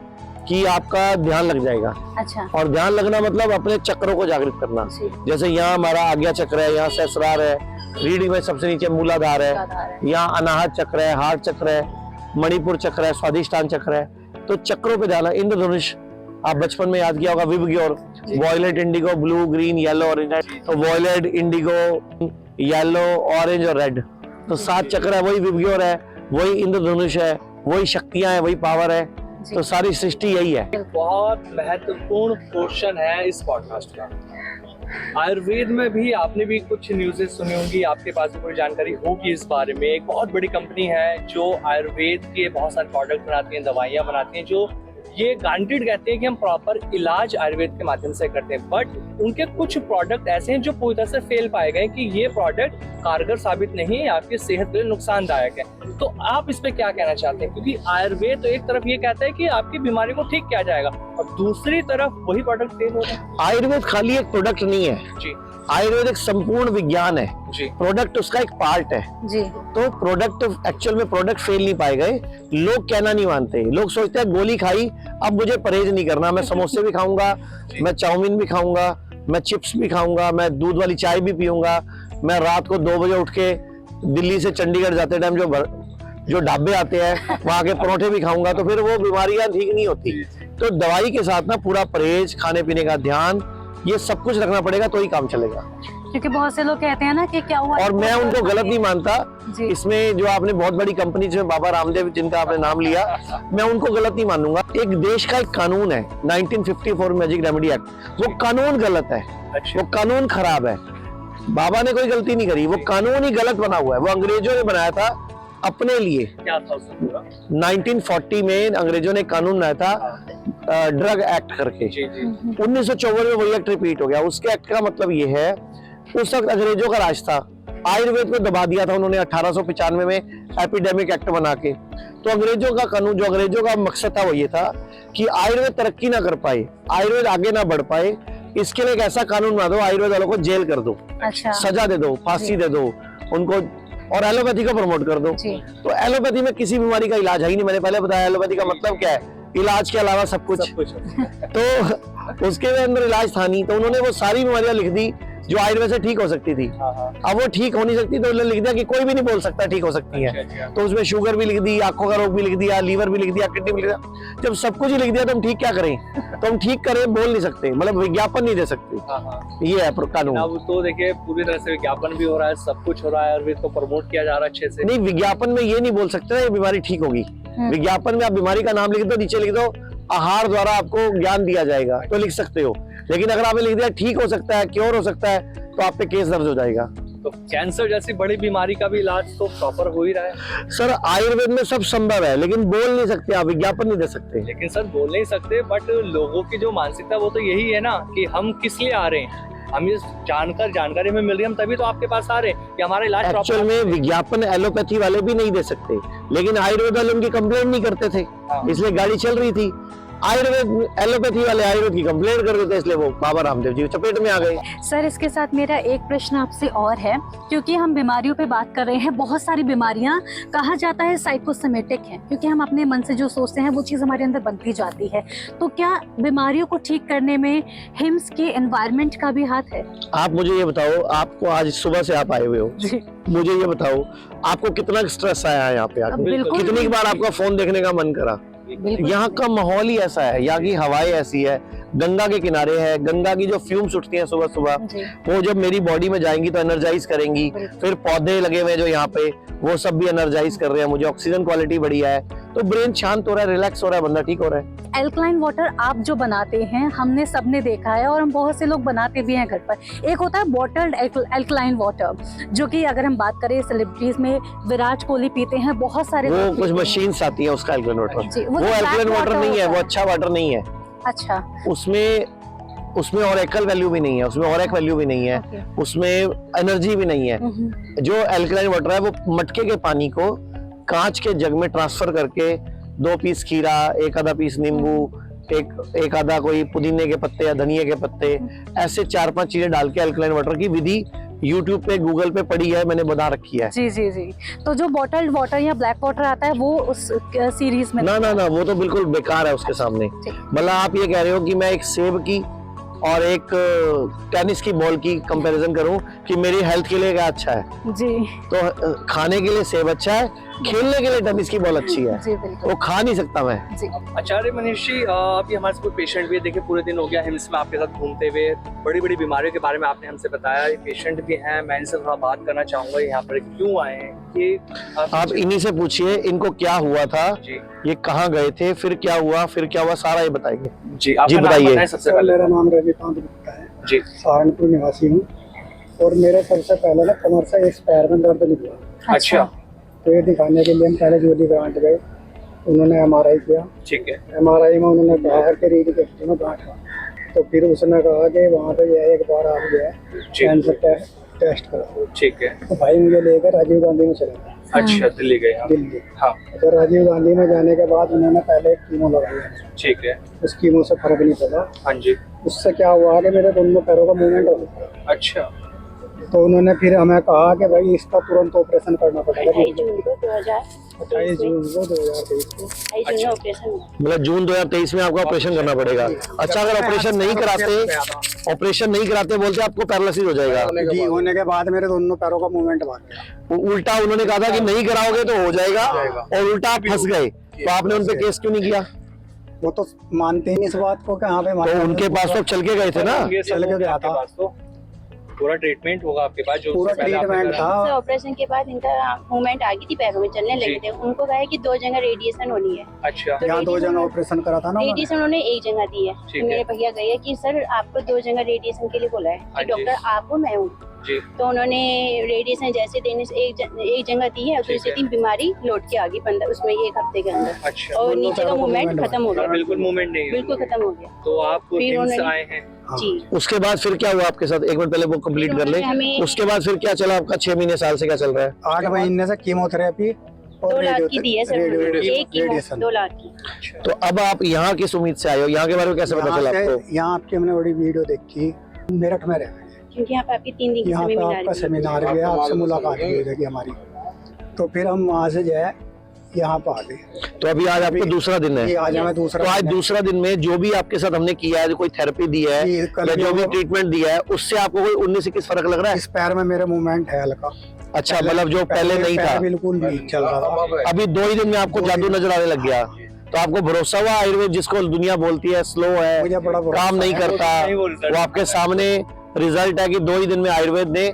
B: कि आपका ध्यान लग जाएगा।
C: अच्छा,
B: और ध्यान लगना मतलब अपने चक्रों को जागृत करना।
C: जी।
B: जैसे यहाँ हमारा आज्ञा चक्र है, यहाँ सहस्रार है, रीढ़ में सबसे नीचे मूलाधार है,
C: ज्यादा है।
B: यहाँ अनाहत चक्र है, हार्ट चक्र है, मणिपुर चक्र है, स्वादिष्टान चक्र है। तो चक्रों पे ध्यान। इंद्रधनुष आप बचपन में याद किया होगा, VIBGYOR, violet, indigo, blue, green, yellow, orange. तो वॉयलेट, इंडिगो, येलो, ऑरेंज और रेड, तो 7 चक्र है। वही विबग्योर है, वही इंद्रधनुष है, वही शक्तियां है, वही पावर है।
C: जी।
B: तो सारी सृष्टि यही है।
A: बहुत महत्वपूर्ण क्वेश्चन है इस पॉडकास्ट का। आयुर्वेद में भी आपने भी कुछ न्यूज़ेस सुनी होंगी, आपके पास भी कोई जानकारी होगी इस बारे में। एक बहुत बड़ी कंपनी है जो आयुर्वेद के बहुत सारे प्रोडक्ट बनाती हैं, दवाइयाँ बनाती हैं, जो ये गारंटीड कहते हैं कि हम प्रॉपर इलाज आयुर्वेद के माध्यम से करते हैं। बट उनके कुछ प्रोडक्ट ऐसे हैं जो पूरी तरह से फेल पाए गए कि ये प्रोडक्ट कारगर साबित नहीं है, आपकी सेहत के लिए नुकसानदायक है। तो आप इस पे क्या कहना चाहते हैं? क्योंकि आयुर्वेद तो एक तरफ ये कहता है कि आपकी बीमारी को ठीक किया जाएगा, और दूसरी तरफ वही प्रोडक्ट फेल हो रहे हैं।
B: आयुर्वेद खाली एक प्रोडक्ट नहीं है,
A: जी
B: आयुर्वेद एक संपूर्ण विज्ञान है।
A: जी
B: प्रोडक्ट उसका एक पार्ट है।
C: जी।
B: तो प्रोडक्ट एक्चुअल में प्रोडक्ट फेल नहीं पाए गए। लोग कहना नहीं मानते, लोग सोचते हैं गोली खाई अब मुझे परहेज नहीं करना, मैं समोसे भी खाऊंगा, मैं चाउमीन भी खाऊंगा, मैं चिप्स भी खाऊंगा, मैं दूध वाली चाय भी पीऊंगा, मैं रात को 2 बजे उठ के दिल्ली से चंडीगढ़ जाते टाइम जो ढाबे आते हैं वहां के परोठे भी खाऊंगा, तो फिर वो बीमारियां ठीक नहीं होती। तो दवाई के साथ ना पूरा परहेज, खाने पीने का ध्यान, ये सब कुछ रखना पड़ेगा तो ही काम चलेगा।
C: क्योंकि बहुत से लोग कहते हैं ना कि क्या हुआ,
B: और मैं उनको गलत नहीं मानता।
C: जी।
B: इसमें जो आपने बहुत बड़ी कंपनी जो बाबा रामदेव जिनका आपने नाम लिया, मैं उनको गलत नहीं मानूंगा। एक देश का एक कानून है 1954 मैजिक रेमेडी एक्ट, वो कानून गलत है, वो कानून खराब है। बाबा ने कोई गलती नहीं करी, वो कानून ही गलत बना हुआ है। वो अंग्रेजों ने बनाया था अपने लिए।
A: क्या था उसमें पूरा?
B: 1940 में अंग्रेजों ने कानून बनाया था ड्रग एक्ट करके।
A: जी जी
B: 1954 में वही एक्ट रिपीट हो गया। उसके एक्ट का मतलब ये है, उस वक्त अंग्रेजों का राज था, आयुर्वेद को दबा दिया था उन्होंने 1895 में एपिडेमिक एक्ट बना के। तो अंग्रेजों का कानून, जो अंग्रेजों का मकसद था वो ये था कि आयुर्वेद तरक्की ना कर पाए, आयुर्वेद आगे ना बढ़ पाए, इसके लिए एक ऐसा कानून बना दो, आयुर्वेद वालों को जेल कर दो,
C: अच्छा,
B: सजा दे दो, फांसी दे दो उनको, और एलोपैथी को प्रमोट कर दो।
C: जी।
B: तो एलोपैथी में किसी बीमारी का इलाज है ही नहीं। मैंने पहले बताया एलोपैथी का मतलब क्या है, इलाज के अलावा सब कुछ।
A: सब कुछ
B: तो उसके अंदर इलाज था नहीं, तो उन्होंने वो सारी बीमारियां लिख दी जो आयुर्वेद से ठीक हो सकती थी।
A: हाँ हाँ
B: अब वो ठीक हो नहीं सकती तो उन्होंने लिख दिया कि कोई भी नहीं बोल सकता ठीक हो सकती है।
A: अच्छा।
B: तो उसमें शुगर भी लिख दी, आंखों का रोग भी लिख दिया, लीवर भी लिख दिया, किडनी भी लिख दिया। जब सब कुछ ही लिख दिया तो हम ठीक क्या करें? तो हम ठीक करें बोल नहीं सकते, मतलब विज्ञापन नहीं दे सकते।
A: हाँ हाँ
B: ये है कानून।
A: अब तो देखिए पूरी तरह से विज्ञापन भी हो रहा है, सब कुछ हो रहा है, आयुर्वेद को प्रमोट किया जा रहा है अच्छे से।
B: नहीं, विज्ञापन में ये नहीं बोल सकते ना ये बीमारी ठीक होगी। विज्ञापन में आप बीमारी का नाम लिख दो, नीचे लिख दो आहार द्वारा आपको ज्ञान दिया जाएगा, तो लिख सकते हो। लेकिन अगर आपने लिख दिया ठीक हो सकता है, क्योर हो सकता है, तो आप पे केस दर्ज हो जाएगा।
A: तो कैंसर जैसी बड़ी बीमारी का भी इलाज तो प्रॉपर हो ही रहा है।
B: सर आयुर्वेद में सब संभव है, लेकिन बोल नहीं सकते आप, विज्ञापन नहीं दे सकते।
A: लेकिन सर बोल नहीं सकते, बट लोगों की जो मानसिकता वो तो यही है ना कि हम किस लिए आ रहे हैं, हम ये जानकारी में मिल रही है, हम तभी तो आपके पास आ रहे हैं कि हमारा इलाज
B: एक्चुअल में विज्ञापन एलोपैथी वाले भी नहीं दे सकते, लेकिन आयुर्वेद वाले उनकी कंप्लेंट नहीं करते थे,
A: हाँ।
B: इसलिए गाड़ी चल रही थी। आयुर्वेद एलोपैथी वाले आयुर्वेद की कंप्लेंट कर देते, इसलिए वो बाबा रामदेव जी चपेट में आ गए।
C: सर इसके साथ मेरा एक प्रश्न आपसे और है, क्योंकि हम बीमारियों पे बात कर रहे हैं, बहुत सारी बीमारियां कहा जाता है साइकोसोमेटिक हैं, क्योंकि हम अपने मन से जो सोचते हैं वो चीज़ हमारे अंदर बनती जाती है। तो क्या बीमारियों को ठीक करने में हिम्स के एनवायरनमेंट का भी हाथ है?
B: आप मुझे ये बताओ, आपको आज सुबह से आप आए हुए हो,
C: जी
B: मुझे ये बताओ आपको कितना स्ट्रेस आया है यहाँ पे आके?
C: बिल्कुल।
B: कितनी बार आपका फोन देखने का मन करा?
C: बिल्कुल।
B: यहाँ का माहौल ही ऐसा है, यहाँ की हवाएं ऐसी है, गंगा के किनारे है, गंगा की जो फ्यूम्स उठती हैं सुबह सुबह,
C: जी
B: वो जब मेरी बॉडी में जाएंगी तो एनर्जाइज करेंगी। फिर पौधे लगे हुए हैं जो यहाँ पे, वो सब भी एनर्जाइज कर रहे हैं मुझे, ऑक्सीजन क्वालिटी बढ़िया है, तो ब्रेन शांत हो रहा है, रिलैक्स हो रहा है, बंदा ठीक हो रहा है।
C: एल्कलाइन वाटर आप जो बनाते हैं, हमने सबने देखा है और हम बहुत से लोग बनाते भी हैं घर पर। एक होता है बॉटल्ड एल्कलाइन वाटर, जो कि अगर हम बात करें सेलिब्रिटीज में विराट कोहली पीते हैं, बहुत सारे
B: वो
C: लोग
B: कुछ
C: पीते हैं।
B: मशीन्स आती है उसका एल्कलाइन वाटर,
C: जी,
B: वो
C: तो black
B: एल्कलाइन वाटर नहीं है,
C: होता
B: वो अच्छा वाटर नहीं है।
C: अच्छा
B: उसमें ऑरेकल वैल्यू भी नहीं है, उसमें ऑरेक वैल्यू भी नहीं है,
C: ओके।
B: उसमें एनर्जी भी नहीं है। जो एल्कलाइन वाटर है वो मटके के पानी को कांच के जग में ट्रांसफर करके 2 पीस खीरा, एक आधा पीस नींबू, एक आधा कोई पुदीने के पत्ते या धनिया के पत्ते, ऐसे 4-5 चीजें डाल के एल्कलाइन वाटर की विधि YouTube पे गूगल पे पड़ी है, मैंने बना रखी है।
C: जी जी जी। तो जो बॉटल्ड वाटर या ब्लैक वाटर आता है वो उस सीरीज में
B: ना ना ना, वो तो बिल्कुल बेकार है उसके सामने।
C: ठीक।
B: मतलब आप ये कह रहे हो कि मैं एक सेब की और एक टेनिस की बॉल की कंपैरिजन करूं कि मेरी हेल्थ के लिए क्या अच्छा है?
C: जी
B: तो खाने के लिए सेब अच्छा है, खेलने के लिए टेनिस की बॉल अच्छी है,
C: जी बिल्कुल
B: वो खा नहीं सकता मैं।
C: जी।
A: आचार्य मनीष जी, अभी हमारे साथ पेशेंट भी है। देखिए पूरे दिन हो गया हिम्स में आपके साथ घूमते हुए, बड़ी बड़ी बीमारियों के बारे में आपने हमसे बताया। ये पेशेंट भी हैं, मैं इनसे थोड़ा बात करना चाहूंगा, यहाँ पर क्यों आए हैं ये
B: आप इन्हीं से पूछिए इनको क्या हुआ था,
A: जी
B: ये कहाँ गए थे, फिर क्या हुआ, सारा ये बताएंगे।
A: जी। आपका नाम
B: बताइए।
A: बताएं सबसे पहले।
D: मेरा नाम रविकांत गुप्ता है,
A: जी
D: सहारनपुर निवासी हूँ। और मेरे सबसे पहले ना कमर से एक पैर में दर्द निकला,
A: अच्छा
D: तो ये दिखाने के लिए हम पहले ज्योति ग्रांट गए, उन्होंने MRI किया।
A: ठीक है।
D: MRI में उन्होंने कहा है कि रीढ़ की हड्डी में गांठ है, तो फिर उसने कहा कि वहाँ पे ये एक बार आप गया
A: जी।
D: कैंसर टेस्ट करा।
A: ठीक है।
D: तो भाई मुझे लेकर राजीव गांधी में चला गया,
A: अच्छा दिल्ली गए आप?
D: दिल्ली।
A: हाँ
D: तो राजीव गांधी में जाने के बाद उन्होंने पहले कीमो लगाया,
A: ठीक है।
D: उस कीमो से फर्क नहीं पड़ा।
A: हाँ जी।
D: उससे क्या हुआ कि मेरे दोनों पैरों का मूवमेंट हो गया।
A: अच्छा
D: तो उन्होंने फिर हमें कहा कि भाई इसका तुरंत ऑपरेशन करना पड़ेगा।
E: 28 जून को
D: 28 जून को 2023 को
E: 28 जून में ऑपरेशन हुआ।
B: मतलब जून 2023 में आपको ऑपरेशन करना पड़ेगा। अच्छा, अगर ऑपरेशन नहीं कराते बोलते आपको पैरालिसिस हो जाएगा।
D: जी, होने के बाद मेरे दोनों पैरों का मूवमेंट भाग गया।
B: उल्टा उन्होंने कहा था कि नहीं कराओगे तो हो जाएगा, और उल्टा आप फंस गए, तो आपने उन पे केस क्यों नहीं किया?
D: वो तो मानते ही नहीं इस बात को कि हाँ भाई
B: तो उनके पास तो चल के गए थे ना।
D: चल के गया था,
A: तो पूरा ट्रीटमेंट होगा आपके पास, जो
D: पूरा
A: उससे पहले आपने
D: ट्रीटमेंट
A: करा।
D: था।
E: ऑपरेशन के बाद इनका मूवमेंट आ गई थी, पैरों में चलने लगे थे। उनको कहा है कि 2 जगह रेडिएशन होनी है।
A: अच्छा
E: तो
D: यहाँ 2 जगह
E: रेडिएशन
D: ऑपरेशन करा था ना उन्होंने।
E: रेडिएशन उन्होंने एक जगह दी है।
A: ठीक
E: तो मेरे
A: है।
E: भैया गए कि सर आपको 2 जगह रेडिएशन के लिए बोला है
A: हाँ
E: कि
A: जी।
E: डॉक्टर आप हो मैं हूँ।
A: जी
E: तो उन्होंने रेडिएशन जैसे देने से एक जगह दी है, और
A: ठीक
E: दूसरी
A: है।
E: दिन बीमारी लौट के आ गई 15 उसमें 1 हफ्ते के अंदर,
A: अच्छा।
E: और
D: दोनों
E: नीचे का
D: पैरों का
E: मूवमेंट
D: movement
E: खत्म हो गया,
A: बिल्कुल मूवमेंट नहीं
E: बिल्कुल
A: हुआ।
E: खत्म हो गया।
A: तो आप
E: फिर
A: हिम्स
E: उन्होंने-
A: आए हैं?
D: हाँ।
E: जी
B: उसके बाद फिर क्या हुआ आपके साथ? एक मिनट पहले वो कंप्लीट कर ले।
E: हमें-
B: उसके बाद फिर क्या चला आपका? 6 महीने साल से क्या चल रहा है?
D: 8 महीने से कीमोथेरेपी
E: 2 लाख की दी है सर, एक कीमो
D: रेडिएशन।
E: 2 लाख की।
B: तो अब आप यहाँ किस उम्मीद से आए हो? यहाँ के बारे में कैसे पता चला आपको?
D: यहाँ आपकी हमने बड़ी वीडियो देखी, मेरठ में रहे,
E: क्योंकि यहाँ पे आपकी 3 दिन की
D: यहाँ पे
E: सेमिनार
D: आपका
E: भी है।
D: सेमिनार भी है, आपसे मुलाकात भी हो जाएगी हमारी। तो फिर हम वहाँ से जो है यहाँ पे आ गए।
B: तो अभी आज आपको दूसरा दिन है।
D: ये आज हमें
B: तो
D: दूसरा
B: आज
D: दिन है।
B: दूसरा दिन में जो भी आपके साथ हमने किया है, जो कोई थेरेपी दी है
D: ये कल
B: या जो भी
D: वो-
B: ट्रीटमेंट दिया है, उससे आपको कोई 19 21 फर्क लग रहा है?
D: इस पैर में मेरे मूवमेंट है हल्का।
B: अच्छा, मतलब जो पहले नहीं
D: पैर
B: था,
D: बिल्कुल नहीं चल रहा था।
B: अभी 2 ही दिन में आपको जादू नजर आने लग गया। तो आपको भरोसा हुआ आयुर्वेद, जिसको दुनिया बोलती है स्लो है,
D: मुझे बड़ा भरोसा
B: काम नहीं
D: है।
B: करता,
A: नहीं बोलता।
B: वो आपके सामने रिजल्ट है कि 2 ही दिन में आयुर्वेद ने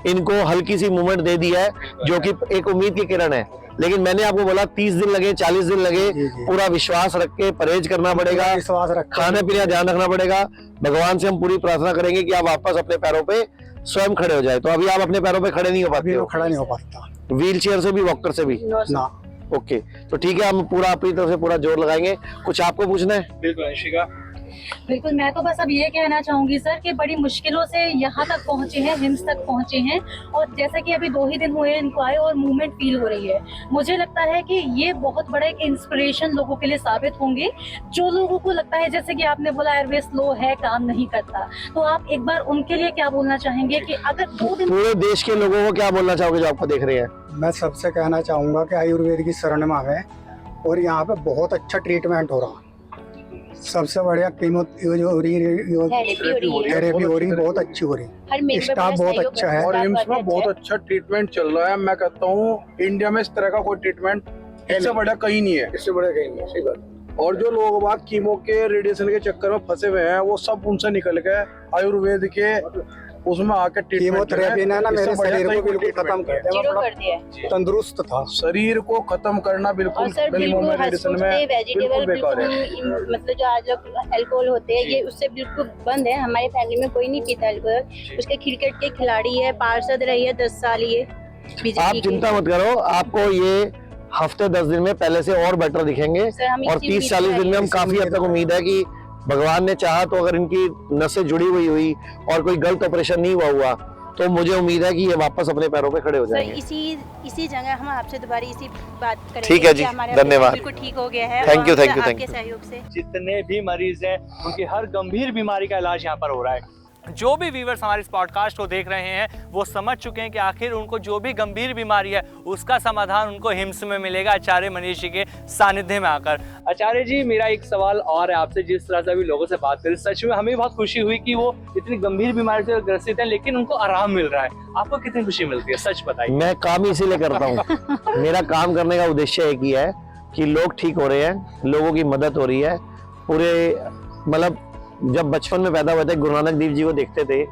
B: इनको हल्की सी मूवमेंट दे दी है, जो कि एक उम्मीद की किरण है। लेकिन मैंने आपको बोला 30 दिन लगे, 40 दिन लगे,
D: जी, जी।
B: पूरा विश्वास रख के परहेज करना पड़ेगा,
D: विश्वास रखा।
B: खाने पीने का ध्यान रखना पड़ेगा। भगवान से हम पूरी प्रार्थना करेंगे कि आप वापस अपने पैरों पे स्वयं खड़े हो जाए। तो अभी आप अपने पैरों पे खड़े नहीं हो पाते
D: अभी वो
B: हो,
D: खड़ा नहीं हो पाता
B: व्हील चेयर से भी, वॉकर से भी?
D: ना।
B: ओके, तो ठीक है, हम पूरा अपनी तरफ से पूरा जोर लगाएंगे। कुछ आपको पूछना है?
A: बिल्कुल अंशिका।
C: बिल्कुल, मैं तो बस अब ये कहना चाहूंगी सर कि बड़ी मुश्किलों से यहाँ तक पहुँचे हैं, हिम्स तक पहुँचे हैं, और जैसे कि अभी 2 ही दिन हुए हैं इनको आए और मूवमेंट फील हो रही है। मुझे लगता है कि ये बहुत बड़ा एक इंस्पिरेशन लोगों के लिए साबित होंगे, जो लोगों को लगता है जैसे कि आपने बोला आयुर्वेद स्लो है, काम नहीं करता, तो आप एक बार उनके लिए क्या बोलना चाहेंगे कि अगर 2 दिन
B: पूरे देश के लोगों को क्या बोलना चाहोगे जो आपको देख रहे हैं?
D: मैं सबसे कहना चाहूँगा कि आयुर्वेद की शरण में आवे और यहाँ पे बहुत अच्छा ट्रीटमेंट हो रहा है। सबसे बढ़िया कीमो जो हो रही थेरेपी हो रही बहुत अच्छी हो रही,
E: हर मेरे पे
D: स्टाफ
E: बड़ा
D: बहुत
E: सहयोग
D: अच्छा है।
E: करता
F: और
E: है,
F: एम्स
E: बहुत
F: में बहुत अच्छा ट्रीटमेंट चल रहा है। मैं कहता हूँ इंडिया में इस तरह का कोई ट्रीटमेंट इससे बढ़िया कहीं नहीं है, इससे बढ़िया कहीं नहीं है। सही बात। और जो लोग बात कीमो के रेडिएशन के चक्कर में फंसे हुए हैं, वो सब उनसे निकल के आयुर्वेद के उसमें आके
D: कीमोथेरेपी ने ना मेरे शरीर को बिल्कुल खत्म कर दिया,
E: जीरो
D: मैं
E: कर दिया है।
D: बड़ा तंदुरुस्त था।
F: शरीर को खत्म करना
E: और
F: बिल्कुल
E: सर बिल्कुल हर
F: मेडिसिन
E: फूड
F: में
E: पे वेजिटेबल
F: बिल्कुल बेकार है।
E: बिल्कुल, मतलब जो आज लोग अल्कोहल होते हैं ये उससे बिल्कुल बंद है। हमारी फैमिली में कोई नहीं पीता अल्कोहल। उसके क्रिकेट के खिलाड़ी है, पार्षद रही है 10 साल ये
B: आप
E: बीजेपी
B: चिंता मत करो, आपको ये हफ्ते 10 दिन में पहले से और बेटर दिखेंगे।
E: सर हम
B: और 30-40 दिन में हम काफी हद तक उम्मीद है कि भगवान ने चाहा तो अगर इनकी नसें जुड़ी हुई और कोई गलत ऑपरेशन नहीं हुआ तो मुझे उम्मीद है कि ये वापस अपने पैरों पे खड़े हो
E: सर
B: जाएंगे।
E: इसी जगह हम आपसे दोबारा इसी बात करेंगे।
B: ठीक है जी,
E: कि हमारा
B: धन्यवाद।
E: बिल्कुल ठीक हो गया है।
B: Thank you,
E: और
B: thank you,
E: आपके
B: thank you।
E: सहयोग से
A: जितने भी मरीज हैं उनकी हर गंभीर बीमारी का इलाज यहाँ पर हो रहा है। जो भी व्यूअर्स हमारे इस पॉडकास्ट को देख रहे हैं वो समझ चुके हैं कि आखिर उनको जो भी गंभीर बीमारी है उसका समाधान उनको हिम्स में मिलेगा, आचार्य मनीष जी के सानिध्य में आकर। आचार्य जी, मेरा एक सवाल और है आपसे। जिस तरह से अभी लोगों से बात करें, सच में हमें बहुत खुशी हुई कि वो इतनी गंभीर बीमारी से ग्रसित हैं लेकिन उनको आराम मिल रहा है। आपको कितनी खुशी मिलती है, सच बताइए।
B: मैं काम इसीलिए करता हूँ। मेरा काम करने का उद्देश्य एक ही है कि लोग ठीक हो रहे हैं, लोगों की मदद हो रही है। पूरे मतलब जब बचपन में पैदा हुए थे गुरु नानक देव जी को देखते थे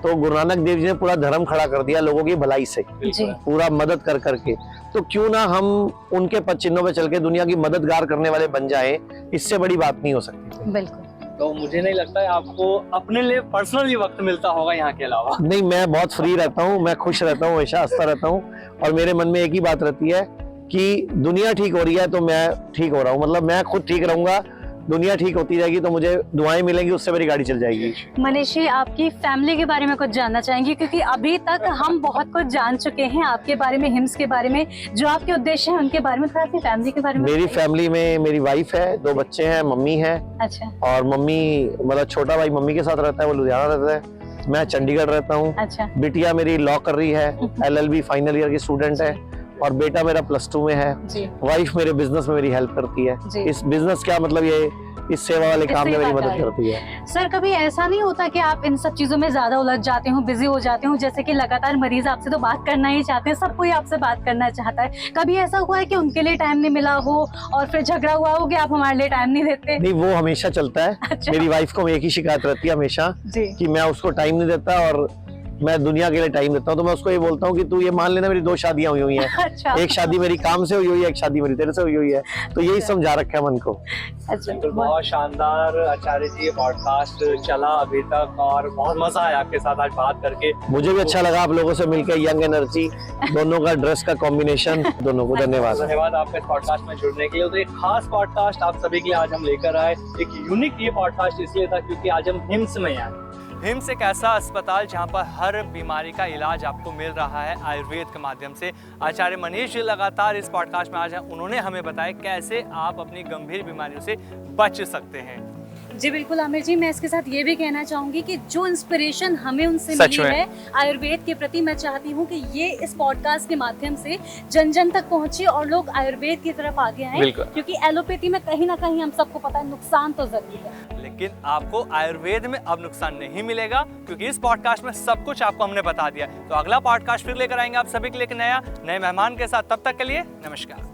B: तो गुरु नानक देव जी ने पूरा धर्म खड़ा कर दिया लोगों की भलाई से, पूरा मदद कर करके। तो क्यों ना हम उनके पद चिन्हों पे चल के दुनिया की मददगार करने वाले बन जाएं, इससे बड़ी बात नहीं हो सकती।
C: बिल्कुल।
A: तो मुझे नहीं लगता है आपको अपने लिए पर्सनली वक्त मिलता होगा यहाँ के अलावा।
B: नहीं, मैं बहुत फ्री रहता हूँ, मैं खुश रहता हूँ, हमेशा हंसता रहता हूँ। और मेरे मन में एक ही बात रहती है कि दुनिया ठीक हो रही है तो मैं ठीक हो रहा हूँ। मतलब मैं खुद ठीक रहूंगा, दुनिया ठीक होती जाएगी तो मुझे दुआएं मिलेंगी, उससे मेरी गाड़ी चल जाएगी।
C: मनीष जी, आपकी फैमिली के बारे में कुछ जानना चाहेंगे, क्योंकि अभी तक हम बहुत कुछ जान चुके हैं आपके बारे में, हिम्स के बारे में, जो आपके उद्देश्य हैं उनके बारे में, थोड़ा अपनी फैमिली के बारे में।
B: मेरी फैमिली में मेरी वाइफ है, 2 बच्चे हैं, मम्मी है।
C: अच्छा।
B: और मम्मी मतलब छोटा भाई मम्मी के साथ रहता है, वो लुधियाना रहता है, मैं चंडीगढ़ रहता हूँ।
C: अच्छा।
B: बिटिया मेरी लॉ कर रही है, LLB फाइनल ईयर की स्टूडेंट है, और बेटा मेरा +2 में है।
C: जी।
B: वाइफ मेरे बिजनेस में मेरी हेल्प करती है।
C: जी।
B: इस बिजनेस क्या मतलब ये इस सेवा वाले काम में मेरी मदद करती है।
C: सर, कभी ऐसा नहीं होता कि आप इन सब चीजों में ज्यादा उलझ जाते हो, बिजी हो जाते हो, जैसे कि लगातार मरीज आपसे तो बात करना ही चाहते हैं, सब कोई आपसे बात करना चाहता है, कभी ऐसा हुआ है कि उनके लिए टाइम नहीं मिला हो और फिर झगड़ा हुआ हो कि आप हमारे लिए टाइम नहीं देते?
B: नहीं, वो हमेशा चलता है।
C: अच्छा।
B: मेरी वाइफ को एक ही शिकायत रहती है हमेशा
C: जी।
B: कि मैं उसको टाइम नहीं देता और मैं दुनिया के लिए टाइम देता हूँ। तो मैं उसको ये बोलता हूँ कि तू ये मान लेना मेरी 2 शादियां हुई हैं।
C: अच्छा।
B: एक शादी मेरी काम से हुई है, एक शादी मेरी तेरे से हुई है। तो यही समझा रखा है मन को।
C: अच्छा।
A: बिल्कुल, बहुत शानदार आचार्य जी ये पॉडकास्ट चला अभी तक और बहुत मजा आया आपके साथ आज बात करके।
B: मुझे भी अच्छा लगा आप लोगों से मिलकर, यंग एनर्जी, दोनों का ड्रेस का कॉम्बिनेशन, दोनों को धन्यवाद।
A: धन्यवाद आपका इस पॉडकास्ट में जुड़ने के लिए। तो एक खास पॉडकास्ट आप सभी के लिए आज हम लेकर आए। एक यूनिक ये पॉडकास्ट इसलिए था क्योंकि आज हम हिम्स में आए। हिम्स एक ऐसा अस्पताल जहां पर हर बीमारी का इलाज आपको मिल रहा है आयुर्वेद के माध्यम से। आचार्य मनीष जी लगातार इस पॉडकास्ट में आज हैं, उन्होंने हमें बताया कैसे आप अपनी गंभीर बीमारियों से बच सकते हैं।
C: जी बिल्कुल आमिर जी, मैं इसके साथ ये भी कहना चाहूंगी कि जो इंस्पिरेशन हमें उनसे
A: सच
C: मिली
A: में।
C: है आयुर्वेद के प्रति, मैं चाहती हूँ कि ये इस पॉडकास्ट के माध्यम से जन जन तक पहुँचे और लोग आयुर्वेद की तरफ आगे आए,
A: बिल्कुल।
C: क्योंकि एलोपैथी में कहीं ना कहीं हम सबको पता है नुकसान तो जरूर है,
A: लेकिन आपको आयुर्वेद में अब नुकसान नहीं मिलेगा क्योंकि इस पॉडकास्ट में सब कुछ आपको हमने बता दिया। तो अगला पॉडकास्ट फिर लेकर आएंगे आप सभी के लिए एक नए मेहमान के साथ। तब तक के लिए नमस्कार।